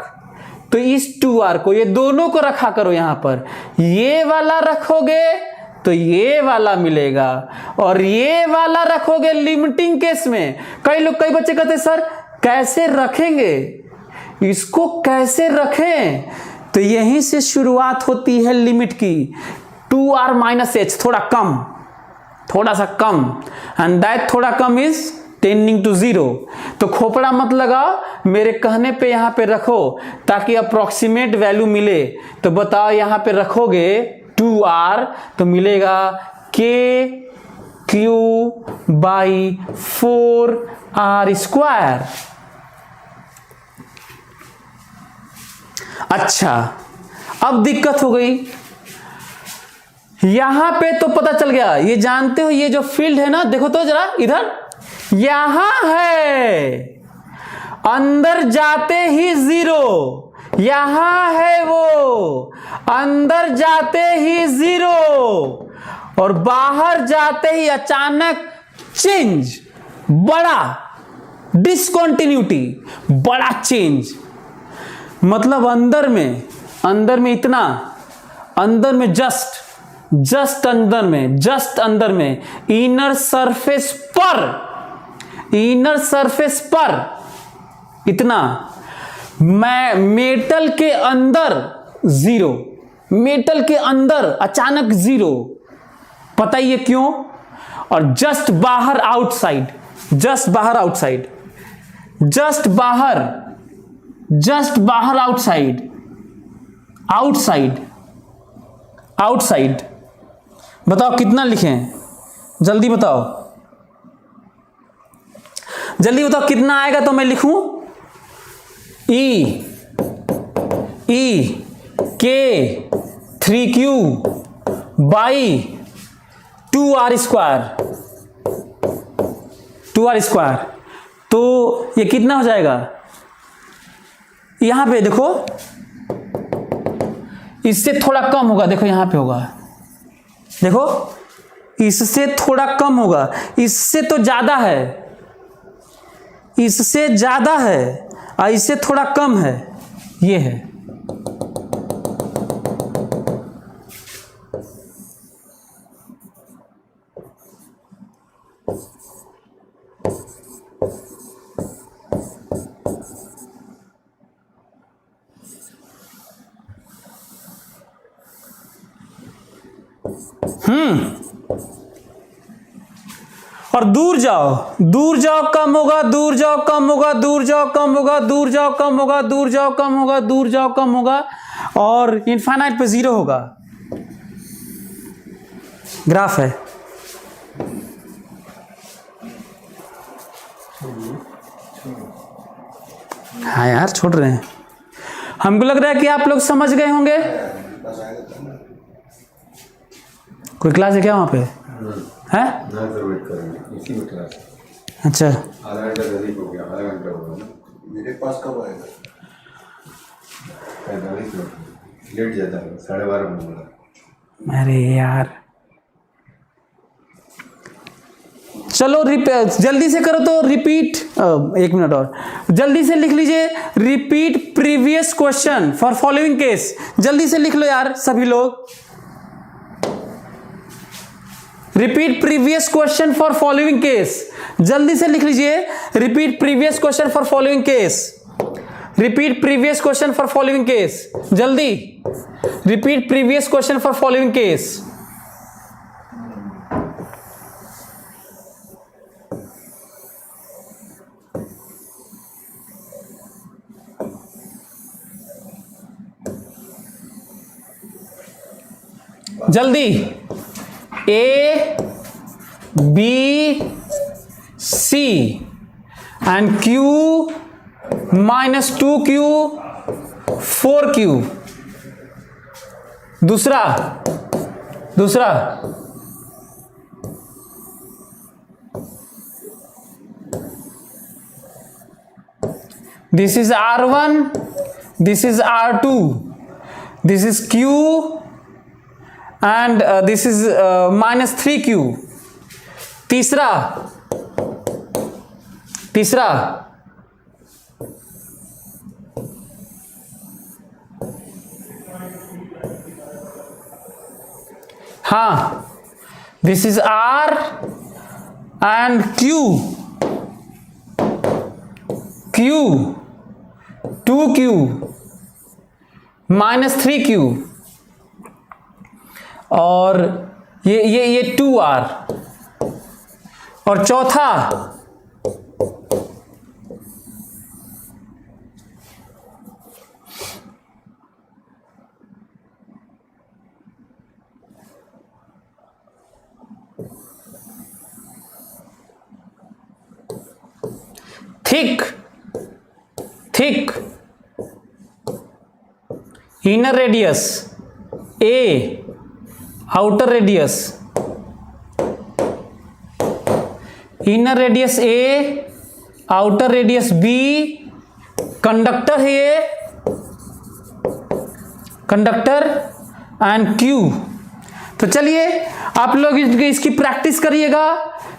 तो इस 2R को, ये दोनों को रखा करो यहां पर, ये वाला रखोगे तो ये वाला मिलेगा, और ये वाला रखोगे लिमिटिंग केस में। कई बच्चे कहते हैं सर कैसे रखेंगे इसको, कैसे रखें? तो यहीं से शुरुआत होती है लिमिट की, 2R-H, थोड़ा सा कम, एंड दैट थोड़ा कम इज टेंडिंग टू 0। तो खोपड़ा मत लगाओ, मेरे कहने पे यहां पे रखो ताकि अप्रोक्सीमेट वैल्यू मिले। तो बताओ यहां पे रखोगे 2R तो मिलेगा KQ/4R²। अच्छा, अब दिक्कत हो गई, यहां पे तो पता चल गया, ये जानते हो ये जो फील्ड है ना, देखो तो जरा इधर, यहां है, अंदर जाते ही 0, यहां है वो, अंदर जाते ही 0 और बाहर जाते ही अचानक चेंज, बड़ा डिसकंटिन्यूटी, बड़ा चेंज। मतलब अंदर में इतना, अंदर में जस्ट अंदर में इनर सरफेस पर इतना, मैं मेटल के अंदर 0, मेटल के अंदर अचानक जीरो, पता ही है क्यों? और जस्ट बाहर आउटसाइड, जस्ट बाहर आउटसाइड, जस्ट बाहर, जस्ट बाहर आउटसाइड, आउटसाइड, आउटसाइड। बताओ कितना लिखें, जल्दी बताओ, जल्दी बताओ कितना आएगा तो मैं लिखूं। ई के 3Q by 2R square, 2R square. तो ये कितना हो जाएगा? यहां पे देखो, इससे थोड़ा कम होगा, देखो यहां पे होगा, देखो इससे थोड़ा कम होगा, इससे तो ज्यादा है, इससे ज्यादा है और इससे थोड़ा कम है, ये है। और दूर जाओ, दूर जाओ कम होगा, दूर जाओ कम होगा, दूर जाओ कम होगा, दूर जाओ कम होगा, दूर जाओ कम होगा, दूर जाओ कम होगा, और इनफाइनाइट पे जीरो होगा। ग्राफ है। हाँ यार छोड़ रहे हैं, हमको लग रहा है कि आप लोग समझ गए होंगे। कोई क्लास है क्या वहां पे? है? ना सर, वेट करेंगे इसी में क्लास। अच्छा, आधा घंटा नजदीक हो गया, आधा घंटा होगा ना। मेरे पास कब आएगा? 45 मिनट लेट जाता है, 12:30 मिनट। अरे यार चलो जल्दी से करो तो रिपीट, 1 मिनट और जल्दी से लिख लीजिए। Repeat previous question for following case. जल्दी से लिख लो यार सभी लोग। Repeat previous question for following case, जल्दी से लिख लीजिए। Repeat previous question for following case, repeat previous question for following case, जल्दी repeat previous question for following case. जल्दी, A, B, C and Q minus 2Q 4Q। दूसरा this is R1, this is R2, this is Q and this is minus 3Q। तीसरा हाँ, this is R and Q 2Q minus 3Q और ये 2R। और चौथा thick inner radius A, outer radius, inner radius A, outer radius B, conductor है ये, conductor and Q। तो चलिए आप लोग इसकी प्रैक्टिस करिएगा।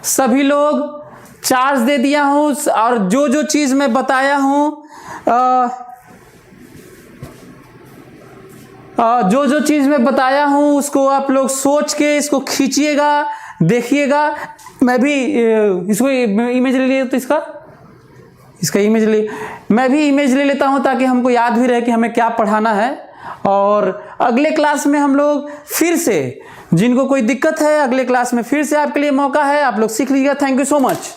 सभी लोग चार्ज दे दिया हूं और जो जो चीज मैं बताया हूं, जो जो चीज मैं बताया हूं उसको आप लोग सोच के इसको खींचिएगा, देखिएगा। मैं भी इसको इमेज ले लिया, तो इसका इमेज ले, मैं भी इमेज ले लेता हूं ताकि हमको याद भी रहे कि हमें क्या पढ़ाना है। और अगले क्लास में हम लोग फिर से, जिनको कोई दिक्कत है अगले क्लास में फिर से आपके लिए मौका है, आप लोग सीख लीजिएगा। Thank you so much.